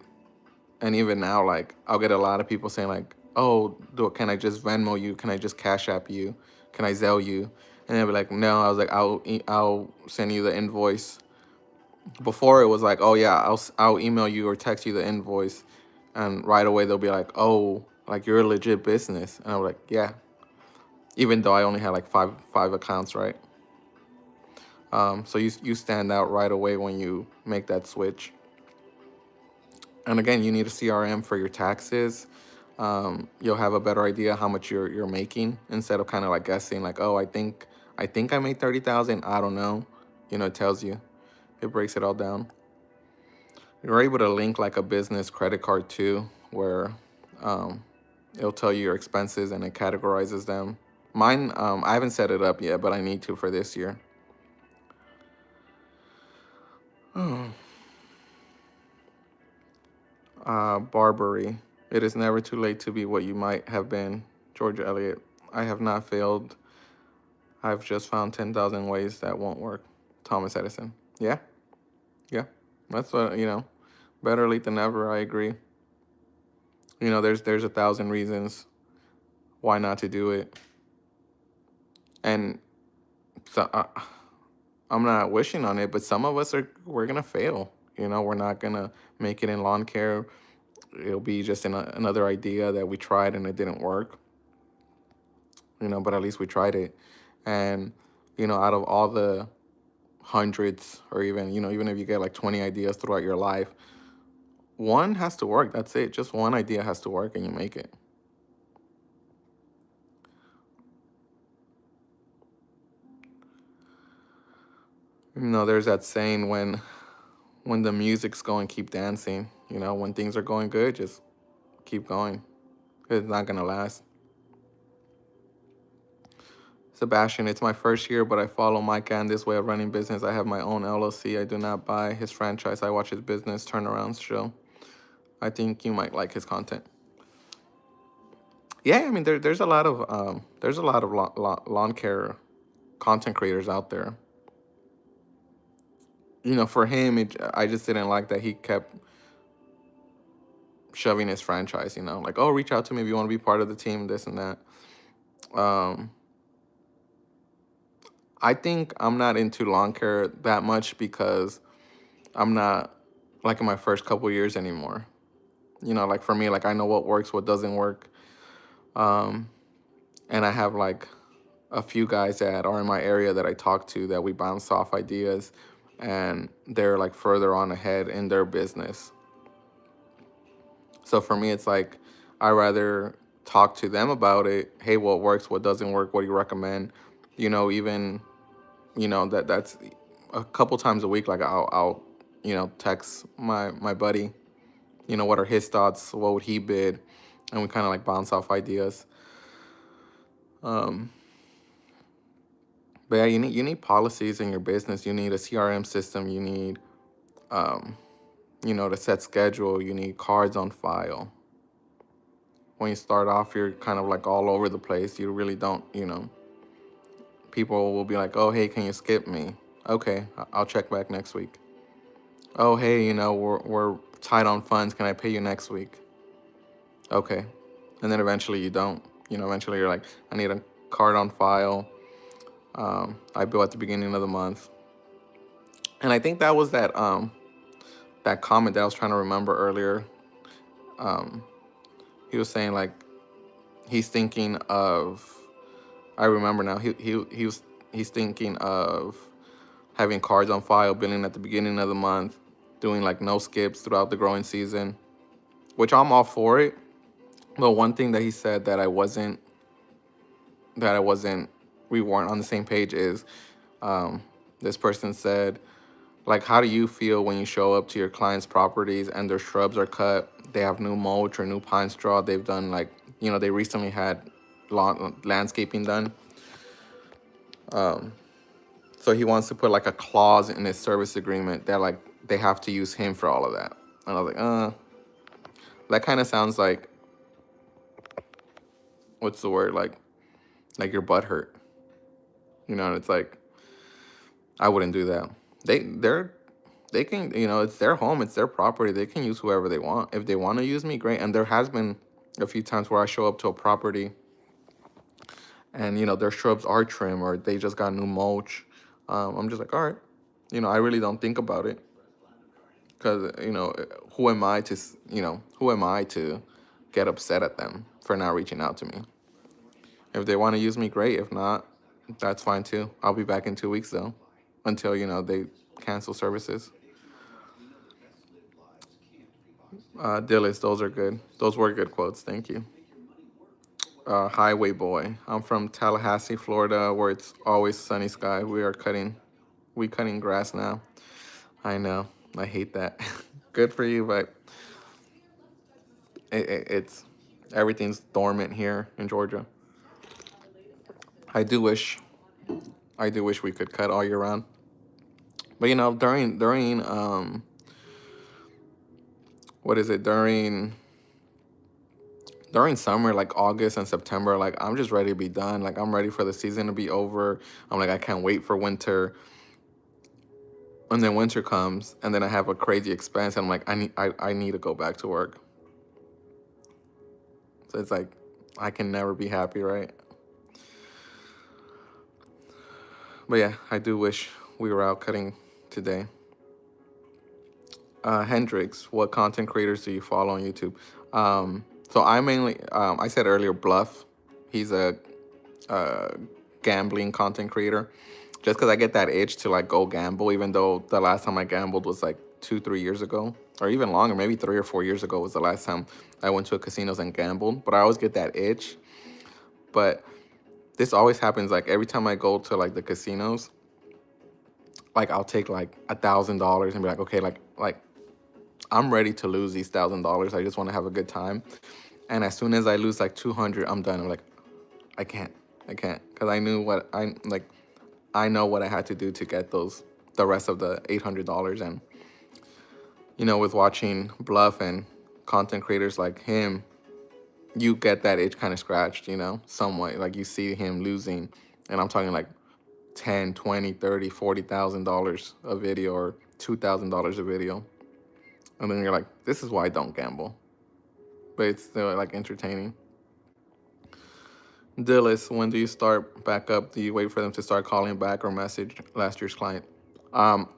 and even now, like I'll get a lot of people saying like, "Oh, can I just Venmo you? Can I just Cash App you? Can I Zelle you?" And they'll be like, "No." I was like, I'll send you the invoice." Before it was like, "Oh yeah, I'll email you or text you the invoice," and right away they'll be like, "Oh, like you're a legit business," and I'm like, "Yeah." Even though I only had like five accounts, right? So you stand out right away when you make that switch. And again, you need a CRM for your taxes. You'll have a better idea how much you're making, instead of kind of like guessing like, oh, I think I made 30,000. I don't know. It tells you. It breaks it all down. You're able to link like a business credit card too, where um, it'll tell you your expenses and it categorizes them. Mine, I haven't set it up yet, but I need to for this year. Barbary. It is never too late to be what you might have been. George Eliot. I have not failed. I've just found 10,000 ways that won't work. Thomas Edison. Yeah, yeah. That's what. Better late than never. I agree. There's a thousand reasons why not to do it? And so I'm not wishing on it, but some of us we're gonna fail. We're not gonna make it in lawn care. It'll be just another idea that we tried and it didn't work. But at least we tried it. And out of all the hundreds, or even if you get like 20 ideas throughout your life, one has to work. That's it. Just one idea has to work and you make it. There's that saying, when the music's going, keep dancing. When things are going good, just keep going. It's not gonna last. Sebastian, it's my first year, but I follow Mike and this way of running business. I have my own LLC. I do not buy his franchise. I watch his business turnarounds show. I think you might like his content. Yeah, I mean, there's a lot of lawn care content creators out there. For him, I just didn't like that he kept shoving his franchise. Like, oh, reach out to me if you want to be part of the team, this and that. Um, I think I'm not into lawn care that much because I'm not like in my first couple years anymore. Like for me, like I know what works, what doesn't work. Um, and I have like a few guys that are in my area that I talk to that we bounce off ideas, and they're like further on ahead in their business. So for me, it's like I rather talk to them about it. Hey, what works, what doesn't work, what do you recommend? Even that's a couple times a week. Like I'll text my buddy. What are his thoughts? What would he bid? And we kind of like bounce off ideas. Um, but yeah, you need policies in your business. You need a CRM system. You need um, to set schedule. You need cards on file. When you start off, you're kind of like all over the place. You really don't. People will be like, "Oh, hey, can you skip me?" Okay, I'll check back next week. Oh, hey, we're tight on funds. Can I pay you next week? Okay, and then eventually you don't. Eventually you're like, I need a card on file. I bill at the beginning of the month. And I think that was that comment that I was trying to remember earlier. Um, he was saying like he's thinking of. I remember now. He's thinking of having cards on file, billing at the beginning of the month, doing like no skips throughout the growing season, which I'm all for it. But one thing that he said that I wasn't we weren't on the same page is this person said, like, how do you feel when you show up to your clients' properties and their shrubs are cut, they have new mulch or new pine straw, they've done like, they recently had landscaping done. So he wants to put like a clause in his service agreement that like they have to use him for all of that. And I was like, that kind of sounds like, what's the word, like your butt hurt. And it's like, I wouldn't do that. They can, it's their home, it's their property. They can use whoever they want. If they want to use me, great. And there has been a few times where I show up to a property and their shrubs are trim or they just got new mulch. I'm just like, all right. I really don't think about it because who am I to get upset at them for not reaching out to me? If they want to use me, great. If not, that's fine too. I'll be back in 2 weeks though, until they cancel services. Dillis, those are good. Those were good quotes. Thank you. Highway Boy. I'm from Tallahassee, Florida, where it's always sunny sky. We cutting grass now. I know. I hate that. Good for you, but it's everything's dormant here in Georgia. I do wish I do wish we could cut all year round. But during what is it during summer, like August and September, like I'm just ready to be done. Like I'm ready for the season to be over. I'm like I can't wait for winter. And then winter comes, and then I have a crazy expense. And I'm like I need to go back to work. So it's like I can never be happy, right? But yeah, I do wish we were out cutting today. Hendrix, what content creators do you follow on YouTube? So I mainly, I said earlier, Bluff. He's a uh, gambling content creator. Just because I get that itch to like go gamble, even though the last time I gambled was like 2, 3 years ago, or even longer, maybe 3 or 4 years ago was the last time I went to a casinos and gambled. But I always get that itch. But this always happens like every time I go to like the casinos, like I'll take like $1,000 and be like, okay, like I'm ready to lose these $1,000. I just want to have a good time. And as soon as I lose like 200, I'm done. I'm like, I can't, because I knew what I like. I know what I had to do to get the rest of the $800. And with watching Bluff and content creators like him, you get that itch kind of scratched, somewhat. Like you see him losing, and I'm talking like 10, 20, 30, $40,000 a video or $2,000 a video. And then you're like, this is why I don't gamble. But it's still like entertaining. Dillis, when do you start back up? Do you wait for them to start calling back or message last year's client? Um,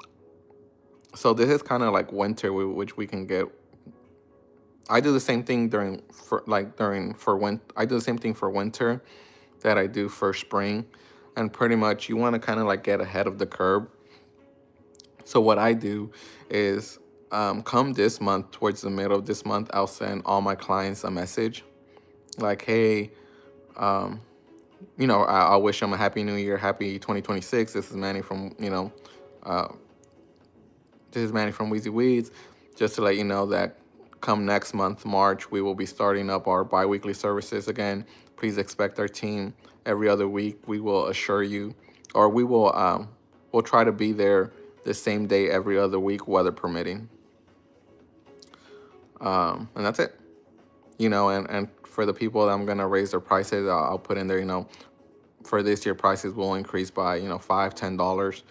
so this is kind of like winter, which we can get. I do the same thing I do the same thing for winter that I do for spring, and pretty much you want to kind of like get ahead of the curve. So what I do is, come this month, towards the middle of this month, I'll send all my clients a message like, hey, I'll wish them a happy new year, happy 2026. This is Manny from, uh, Wheezy Weeds. Just to let you know that come next month, March, we will be starting up our bi-weekly services again. Please expect our team every other week. We will assure you, or we'll try to be there the same day every other week, weather permitting. And that's it. And for the people that I'm gonna raise their prices, I'll put in there, for this year prices will increase by, $5, $10.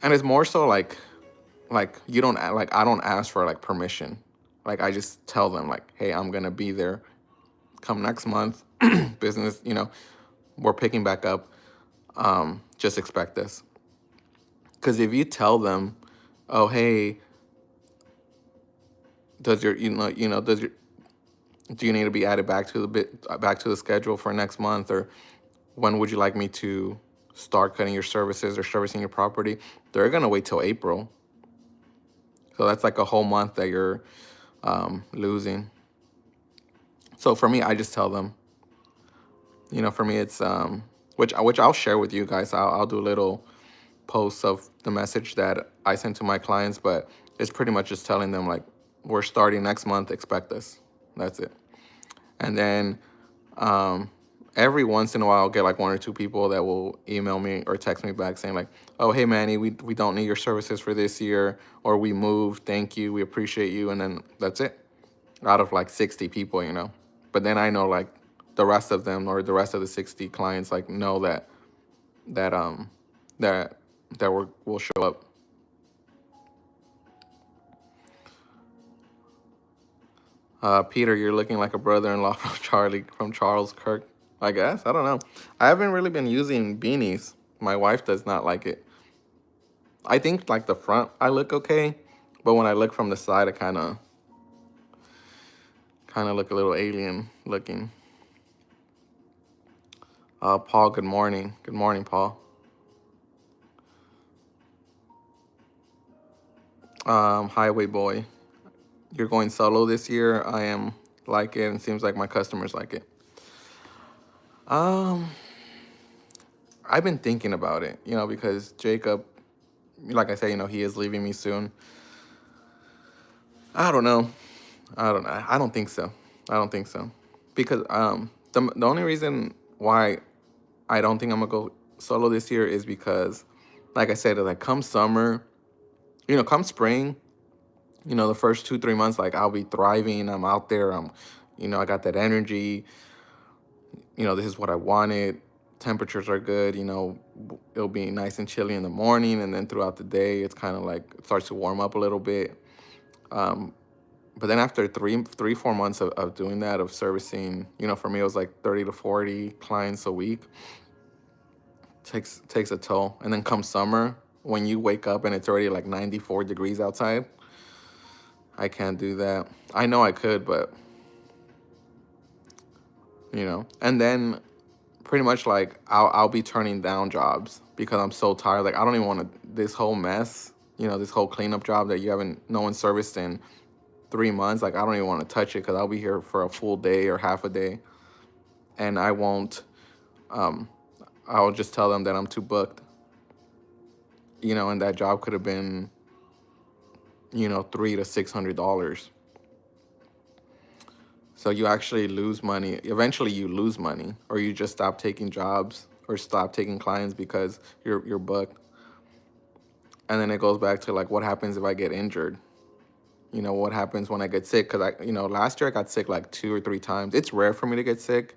And it's more so like you don't like I don't ask for like permission. Like I just tell them like, hey, I'm gonna be there come next month. Business, we're picking back up. Just expect this. Because if you tell them, oh hey, does your does your do you need to be added back to the schedule for next month, or when would you like me to start cutting your services or servicing your property? They're gonna wait till April. So that's like a whole month that you're losing. So for me, I just tell them. For me, it's which I'll share with you guys. I'll do little posts of the message that I send to my clients, but it's pretty much just telling them like, we're starting next month. Expect this. That's it. And then every once in a while, I'll get like one or two people that will email me or text me back saying like, oh, hey, Manny, we don't need your services for this year, or we moved. Thank you. We appreciate you. And then that's it. Out of like 60 people. But then I know like the rest of them, or the rest of the 60 clients, like know that that um that that will show up. Peter, you're looking like a brother-in-law from Charles Kirk. I guess, I don't know. I haven't really been using beanies. My wife does not like it. I think like the front I look okay, but when I look from the side, I kind of look a little alien looking. Paul, good morning. Good morning, Paul. Highway Boy, you're going solo this year. I am like it, and seems like my customers like it. Um, I've been thinking about it, because Jacob, like I said, he is leaving me soon. I don't know. I don't know. I don't think so. I don't think so. Because the only reason why I don't think I'm gonna go solo this year is because, like I said, like come summer, come spring, the first 2, 3 months, like I'll be thriving. I'm out there. I got that energy. This is what I wanted. Temperatures are good. It'll be nice and chilly in the morning, and then throughout the day, it's kind of like it starts to warm up a little bit. But then after 4 months of doing that, of servicing, for me it was like 30 to 40 clients a week, takes a toll. And then come summer, when you wake up and it's already like 94 degrees outside, I can't do that. I know I could, but and then pretty much like I'll be turning down jobs because I'm so tired. Like I don't even want to this whole mess, this whole cleanup job that you haven't no one serviced in 3 months. Like I don't even want to touch it because I'll be here for a full day or half a day, and I won't. Um, I'll just tell them that I'm too booked. And that job could have been $300 to $600. So you actually lose money. Eventually, you lose money, or you just stop taking jobs or stop taking clients because you're booked. And then it goes back to like, what happens if I get injured? What happens when I get sick? Because last year I got sick like 2 or 3 times. It's rare for me to get sick,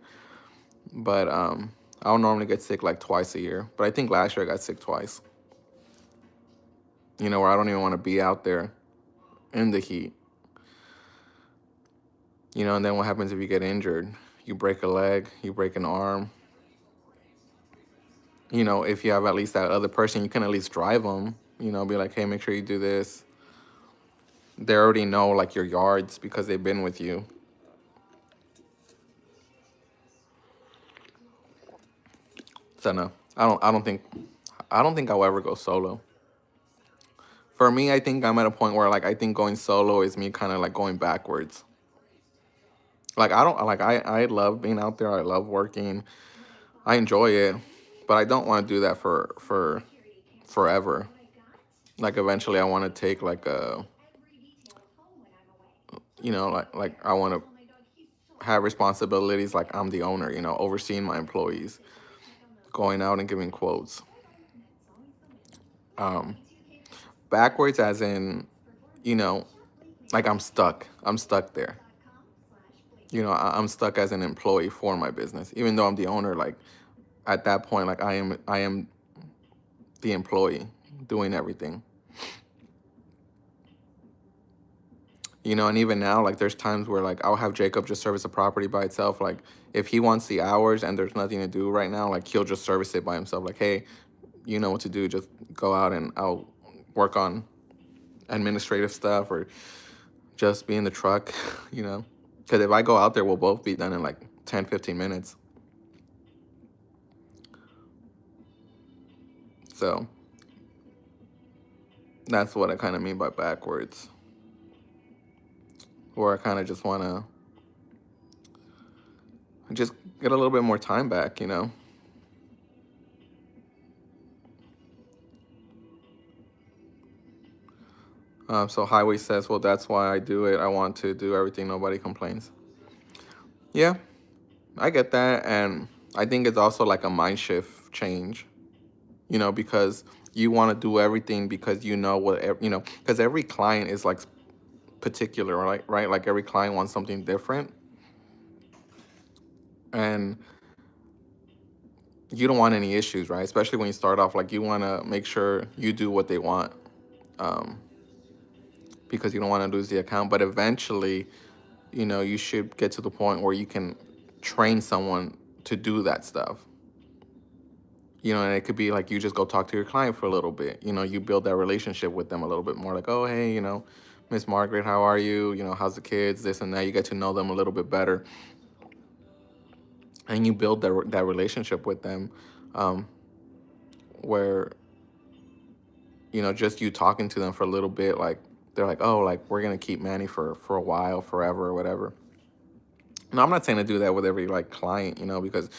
but I'll normally get sick like twice a year. But I think last year I got sick twice. Where I don't even want to be out there in the heat. And then what happens if you get injured? You break a leg, you break an arm. If you have at least that other person, you can at least drive them. Be like, hey, make sure you do this. They already know like your yards because they've been with you. So no, I don't think I'll ever go solo. For me, I think I'm at a point where like I think going solo is me kind of like going backwards. Like I don't like I love being out there. I love working. I enjoy it, but I don't want to do that for forever. Like eventually I want to take like a like I want to have responsibilities like I'm the owner, overseeing my employees, going out and giving quotes. Um Backwards as in, you know, like I'm stuck there. I'm stuck as an employee for my business. Even though I'm the owner, like at that point like I am the employee doing everything. And even now, like there's times where like I'll have Jacob just service a property by itself. Like if he wants the hours and there's nothing to do right now, like he'll just service it by himself. Like, hey, you know what to do, just go out and I'll work on administrative stuff or just be in the truck, you know. Because if I go out there, we'll both be done in like 10, 15 minutes. So that's what I kind of mean by backwards, where I kind of just want to just get a little bit more time back. So Highway says, well, that's why I do it. I want to do everything. Nobody complains. Yeah, I get that. And I think it's also like a mind shift change, because you want to do everything because because every client is like particular, right? Right? Like every client wants something different. And you don't want any issues, right? Especially when you start off, like you want to make sure you do what they want, um, because you don't want to lose the account. But eventually, you should get to the point where you can train someone to do that stuff. And it could be like you just go talk to your client for a little bit. You build that relationship with them a little bit more. Like, oh, hey, Miss Margaret, how are you? How's the kids? This and that. You get to know them a little bit better, and you build that relationship with them, um, where just you talking to them for a little bit, like they're like, oh, like we're gonna keep Manny for a while, forever, or whatever. No, I'm not saying to do that with every like client, because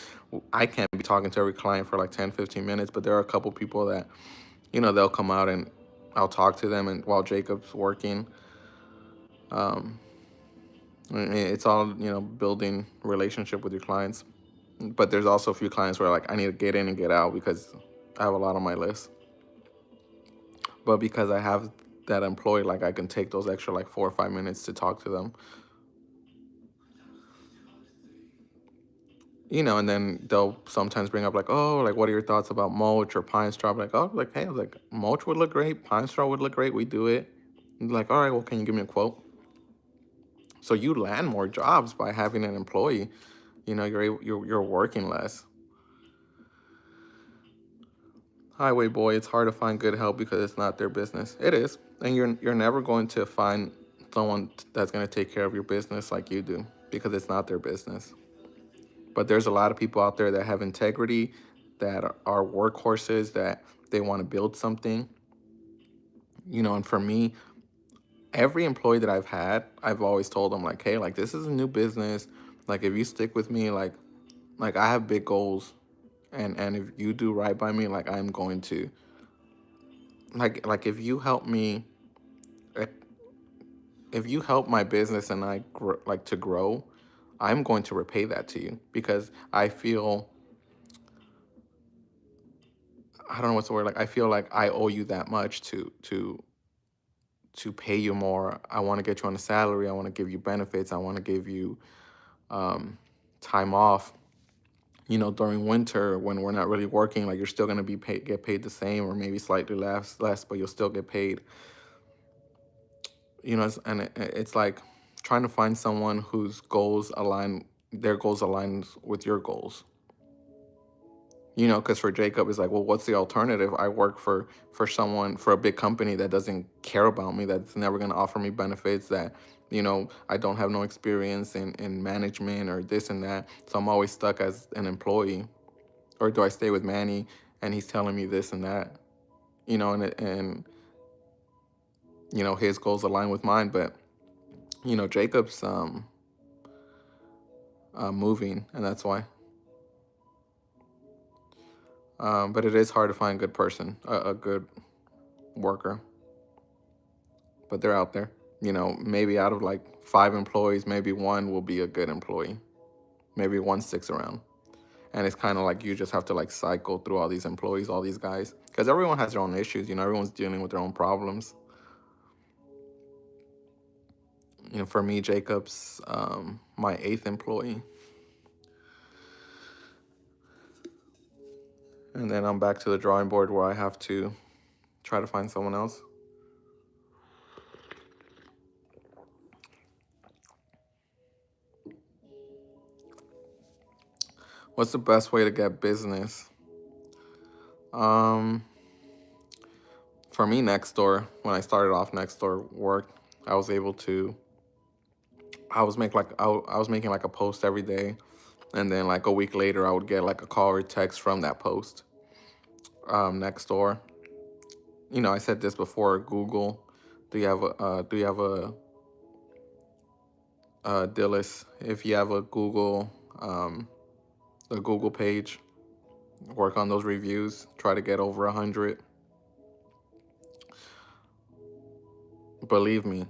I can't be talking to every client for like 10, 15 minutes, but there are a couple people that, they'll come out and I'll talk to them and while Jacob's working. Um, it's all, building relationship with your clients. But there's also a few clients where like I need to get in and get out because I have a lot on my list. But because I have that employee, like I can take those extra like 4 or 5 minutes to talk to them. And then they'll sometimes bring up like, oh, like what are your thoughts about mulch or pine straw? I'm like, oh, like hey, I was like mulch would look great, pine straw would look great. We do it. Like, all right, well, can you give me a quote? So you land more jobs by having an employee. You're working less. Highway boy, it's hard to find good help because it's not their business. It is, and you're never going to find someone that's going to take care of your business like you do because it's not their business. But there's a lot of people out there that have integrity, that are workhorses, that they want to build something. And for me, every employee that I've had, I've always told them like, hey, like this is a new business. Like if you stick with me, like I have big goals, and if you do right by me, like I'm going to like if you help me, like, if you help my business and like to grow, I'm going to repay that to you because I don't know what's the word, like I feel like I owe you that much to pay you more. I want to get you on a salary. I want to give you benefits. I want to give you um, time off. During winter when we're not really working, like you're still gonna get paid the same or maybe slightly less, but you'll still get paid. And it's like trying to find someone whose goals align, their goals align with your goals. Because for Jacob, it's like, well, what's the alternative? I work for a big company that doesn't care about me, that's never going to offer me benefits, that, I don't have no experience in management or this and that. So I'm always stuck as an employee. Or do I stay with Manny and he's telling me this and that? And his goals align with mine. But, Jacob's moving, and that's why. But it is hard to find a good person, a good worker. But they're out there. Maybe out of like 5 employees, maybe one will be a good employee. Maybe one sticks around. And it's kind of like you just have to like cycle through all these employees, all these guys, because everyone has their own issues. Everyone's dealing with their own problems. For me, Jacob's my 8th employee. And then I'm back to the drawing board where I have to try to find someone else. What's the best way to get business? Um, for me, Nextdoor. When I started off, Nextdoor worked. I was able to. I was making like a post every day, and then like a week later, I would get like a call or text from that post. Nextdoor. I said this before. Google. Do you have a Dillis? If you have a Google page, work on those reviews. Try to get over 100. Believe me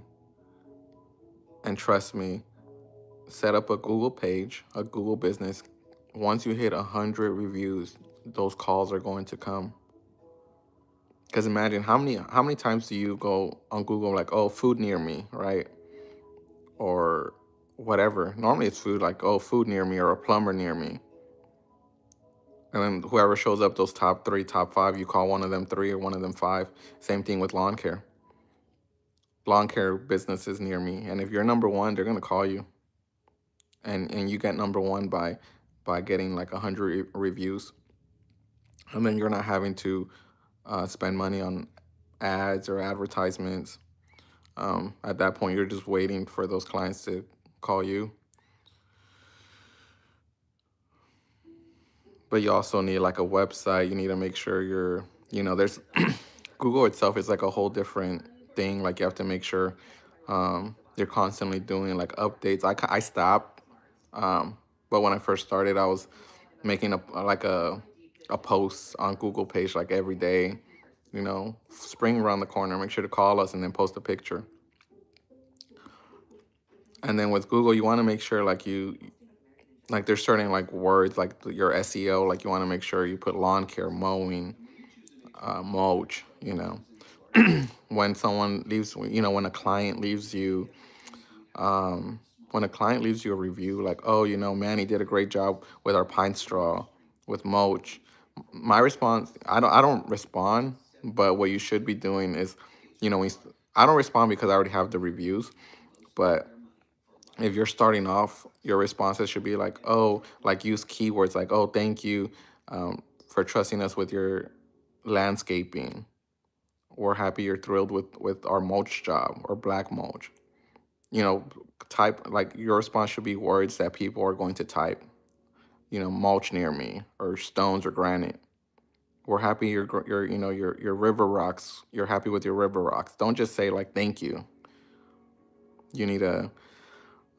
and trust me. Set up a Google page, a Google business. Once you hit 100 reviews, those calls are going to come. Because imagine how many times do you go on Google like, oh, food near me, right? Or whatever. Normally it's food, like, oh, food near me or a plumber near me. And then whoever shows up, those top 3, top 5, you call one of them 3 or one of them 5. Same thing with lawn care. Lawn care businesses near me. And if you're number 1, they're gonna call you. And you get number 1 by getting like 100 reviews. And then you're not having to spend money on ads or advertisements. At that point, you're just waiting for those clients to call you. But you also need like a website. You need to make sure there's Google itself is like a whole different thing. Like you have to make sure you're constantly doing like updates. I stopped, but when I first started, I was making a post on Google page like every day. Spring around the corner. Make sure to call us and then post a picture. And then with Google, you want to make sure like there's certain like words like your SEO, like you want to make sure you put lawn care, mowing, mulch. When someone leaves, when a client leaves you, when a client leaves you a review, like, oh, Manny did a great job with our pine straw, with mulch. My response, I don't respond, but what you should be doing is, I don't respond because I already have the reviews, but if you're starting off, your responses should be like, oh, like use keywords like, oh, thank you for trusting us with your landscaping. We're happy you're thrilled with our mulch job or black mulch. You know, type like your response should be words that people are going to type. You know, mulch near me or stones or granite. We're happy your your river rocks. You're happy with your river rocks. Don't just say like thank you. You need to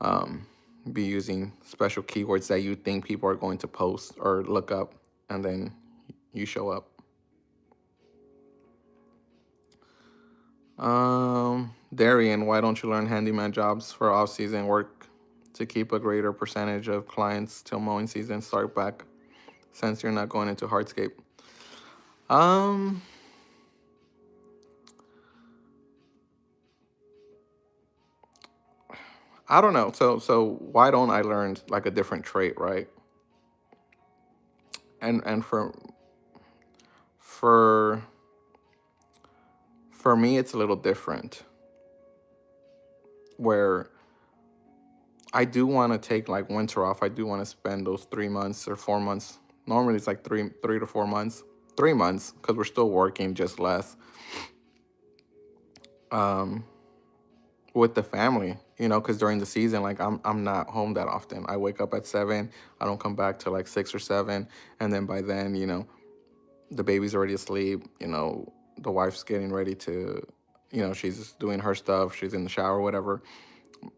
um, be using special keywords that you think people are going to post or look up, and then you show up. Darian, why don't you learn handyman jobs for off-season work to keep a greater percentage of clients till mowing season start back, since you're not going into hardscape? Um, I don't know. So why don't I learn like a different trait, right? And for for me, it's a little different. Where I do want to take like winter off. I do want to spend those 3 months or 4 months. Normally, it's like three to 4 months, 3 months, because we're still working, just less. Um, with the family, because during the season, like I'm not home that often. I wake up at 7. I don't come back till like 6 or 7, and then by then, the baby's already asleep. The wife's getting ready to, she's doing her stuff. She's in the shower, whatever.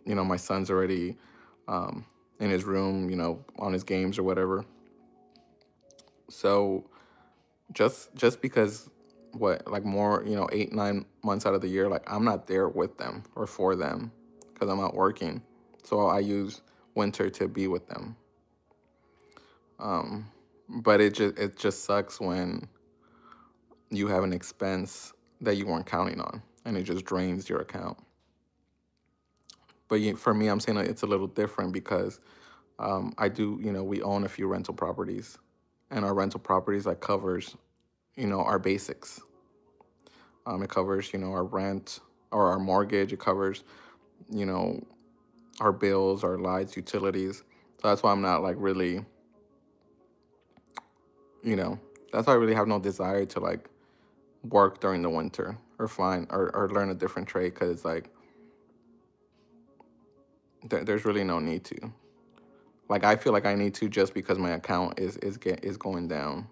My son's already in his room, on his games or whatever. So just because what like more 8 9 months out of the year, like I'm not there with them or for them because I'm out working, so I use winter to be with them. um but it just sucks when you have an expense that you weren't counting on and it just drains your account. But for me, I'm saying that it's a little different because I do, we own a few rental properties, and our rental properties like covers our basics. It covers, our rent or our mortgage. It covers, you know, our bills, our lights, utilities. So that's why I'm not like really, you know, that's why I really have no desire to like work during the winter or find or learn a different trade, because it's like there's really no need to. Like I feel like I need to just because my account is going down.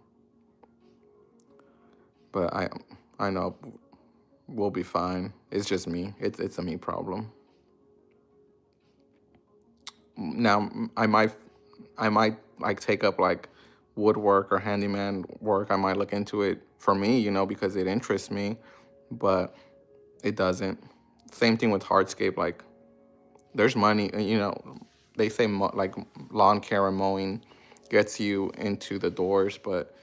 But I know we'll be fine. It's just me. It's a me problem. Now I might like take up like woodwork or handyman work. I might look into it for me, because it interests me, but it doesn't. Same thing with hardscape. Like there's money, they say like lawn care and mowing gets you into the doors, but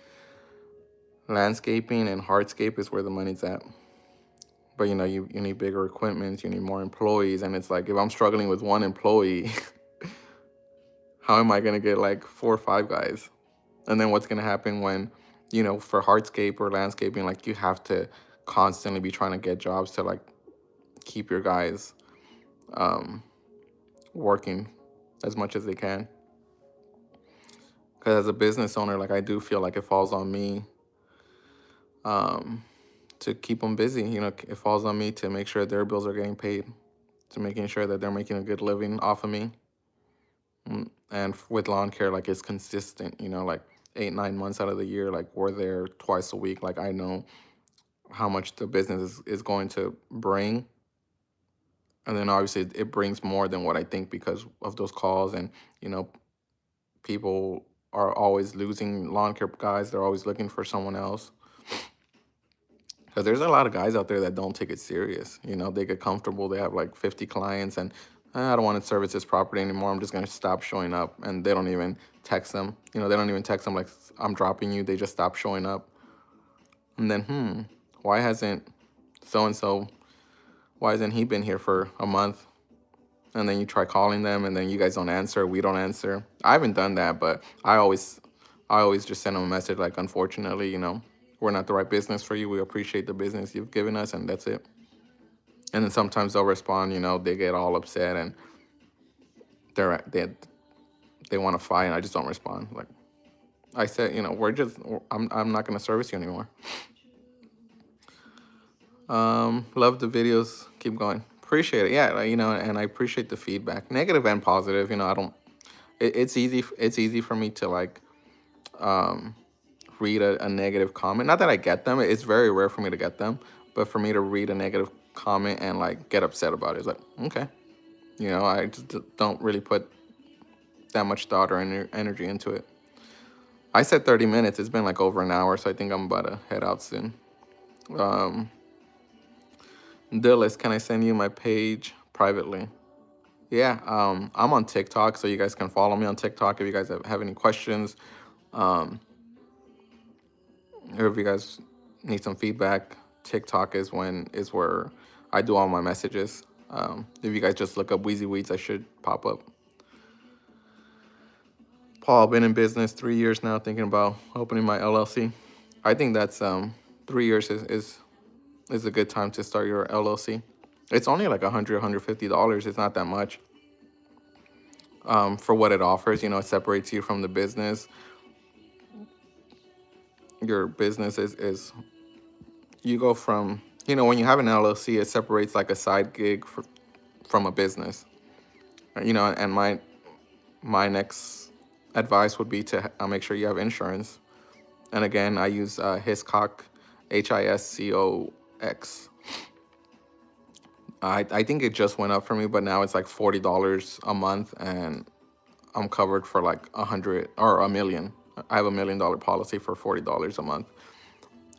landscaping and hardscape is where the money's at. But you need bigger equipment, you need more employees, and it's like if I'm struggling with one employee, how am I gonna get like 4 or 5 guys? And then what's gonna happen when, for hardscape or landscaping, like you have to constantly be trying to get jobs to like keep your guys um, working as much as they can. Because as a business owner, like I do feel like it falls on me um, to keep them busy. It falls on me to make sure their bills are getting paid, to making sure that they're making a good living off of me. And with lawn care, like it's consistent, like 8 9 months out of the year, like we're there twice a week. Like I know how much the business is going to bring. And then obviously it brings more than what I think because of those calls. And, you know, people are always losing lawn care guys. They're always looking for someone else. Because there's a lot of guys out there that don't take it serious. They get comfortable. They have like 50 clients and I don't want to service this property anymore. I'm just going to stop showing up. And they don't even text them. They don't even text them like, I'm dropping you. They just stop showing up. And then, why hasn't so-and-so, why hasn't he been here for a month? And then you try calling them and then you guys don't answer. We don't answer. I haven't done that, but I always just send them a message like, unfortunately, we're not the right business for you. We appreciate the business you've given us, and that's it. And then sometimes they'll respond, they get all upset, and they want to fight, and I just don't respond. Like I said, I'm not gonna service you anymore. Love the videos. Keep going. Appreciate it. Yeah, and I appreciate the feedback, negative and positive. I don't. It's easy. It's easy for me to like read a negative comment. Not that I get them. It's very rare for me to get them, but for me to read a negative comment and like get upset about it, it's like okay. I just don't really put that much thought or energy into it. I said 30 minutes. It's been like over an hour, so I think I'm about to head out soon. Um, Dillis, can I send you my page privately? Yeah, I'm on TikTok, so you guys can follow me on TikTok if you guys have any questions, um, or if you guys need some feedback. TikTok is where I do all my messages. If you guys just look up Wheezy Weeds, I should pop up. Paul, been in business 3 years now, thinking about opening my LLC. I think that's 3 years is a good time to start your LLC. It's only like $150. It's not that much. For what it offers, it separates you from the business. Your business is you go from, when you have an LLC, it separates like a side gig from a business. And my next advice would be to make sure you have insurance. And again, I use Hiscox, Hiscox. I think it just went up for me, but now it's like $40 a month, and I'm covered for like 100 or a million. I have $1 million policy for $40 a month,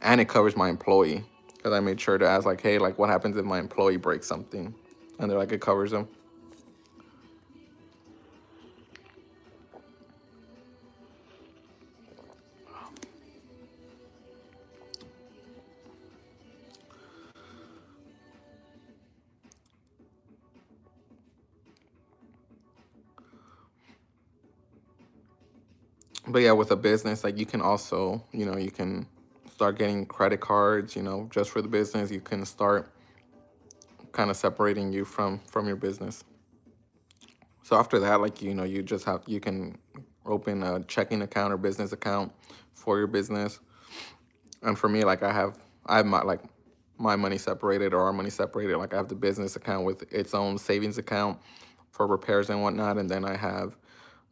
and it covers my employee because I made sure to ask like, hey, like what happens if my employee breaks something, and they're like, it covers them. But yeah, with a business, like you can also, you can start getting credit cards, just for the business. You can start kind of separating you from your business. So after that, like, you can open a checking account or business account for your business. And for me, like I have my money separated, or our money separated. Like I have the business account with its own savings account for repairs and whatnot, and then I have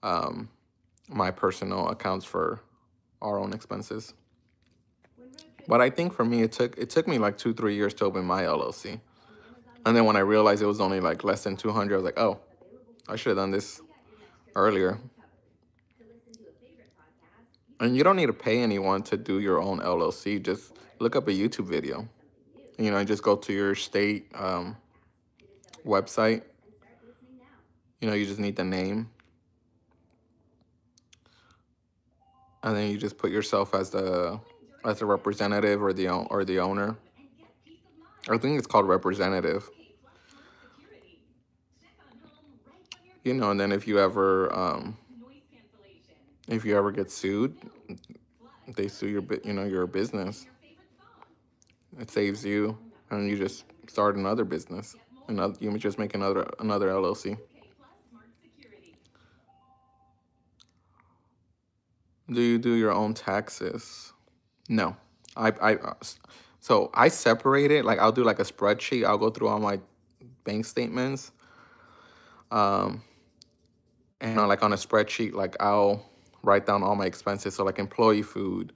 um, my personal accounts for our own expenses. But I think for me, it took me like 2 3 years to open my LLC, and then when I realized it was only like less than 200, I was like, oh, I should have done this earlier. And you don't need to pay anyone to do your own LLC. Just look up a YouTube video. Just go to your state website. You just need the name, and then you just put yourself as the representative or the owner. I think it's called representative. And then if you ever get sued, they sue your business. It saves you, and you just start another business. You just make another LLC. Do you do your own taxes? No, I so I separate it. Like I'll do like a spreadsheet. I'll go through all my bank statements, um, and like on a spreadsheet, like I'll write down all my expenses. So like employee food,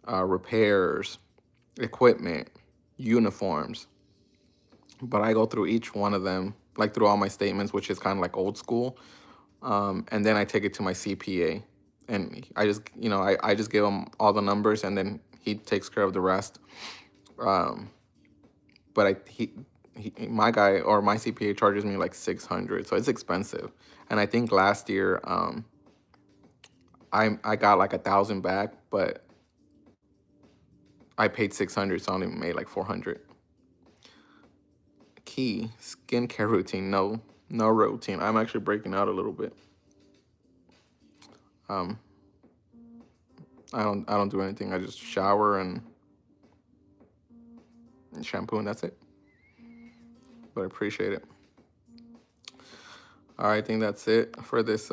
repairs, equipment, uniforms. But I go through each one of them, like through all my statements, which is kind of like old school. And then I take it to my CPA, and I just give him all the numbers, and then he takes care of the rest. Um, but my guy or my CPA charges me like 600, so it's expensive. And I think last year, I got like 1,000 back, but I paid 600, so I only made like 400. Key skincare routine? No routine. I'm actually breaking out a little bit. Um, I don't do anything. I just shower and shampoo, and that's it. But I appreciate it. All right, I think that's it for this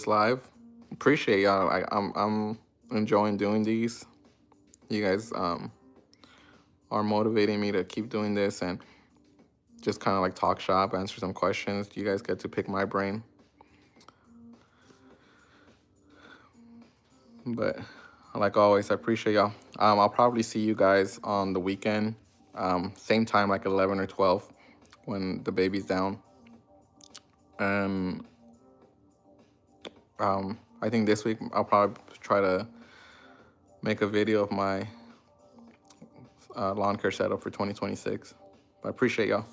live. Appreciate y'all. I'm enjoying doing these. You guys are motivating me to keep doing this and just kind of like talk shop, answer some questions. You guys get to pick my brain. But like always, I appreciate y'all. I'll probably see you guys on the weekend, same time, like 11 or 12, when the baby's down. And I think this week I'll probably try to make a video of my lawn care setup for 2026. But I appreciate y'all.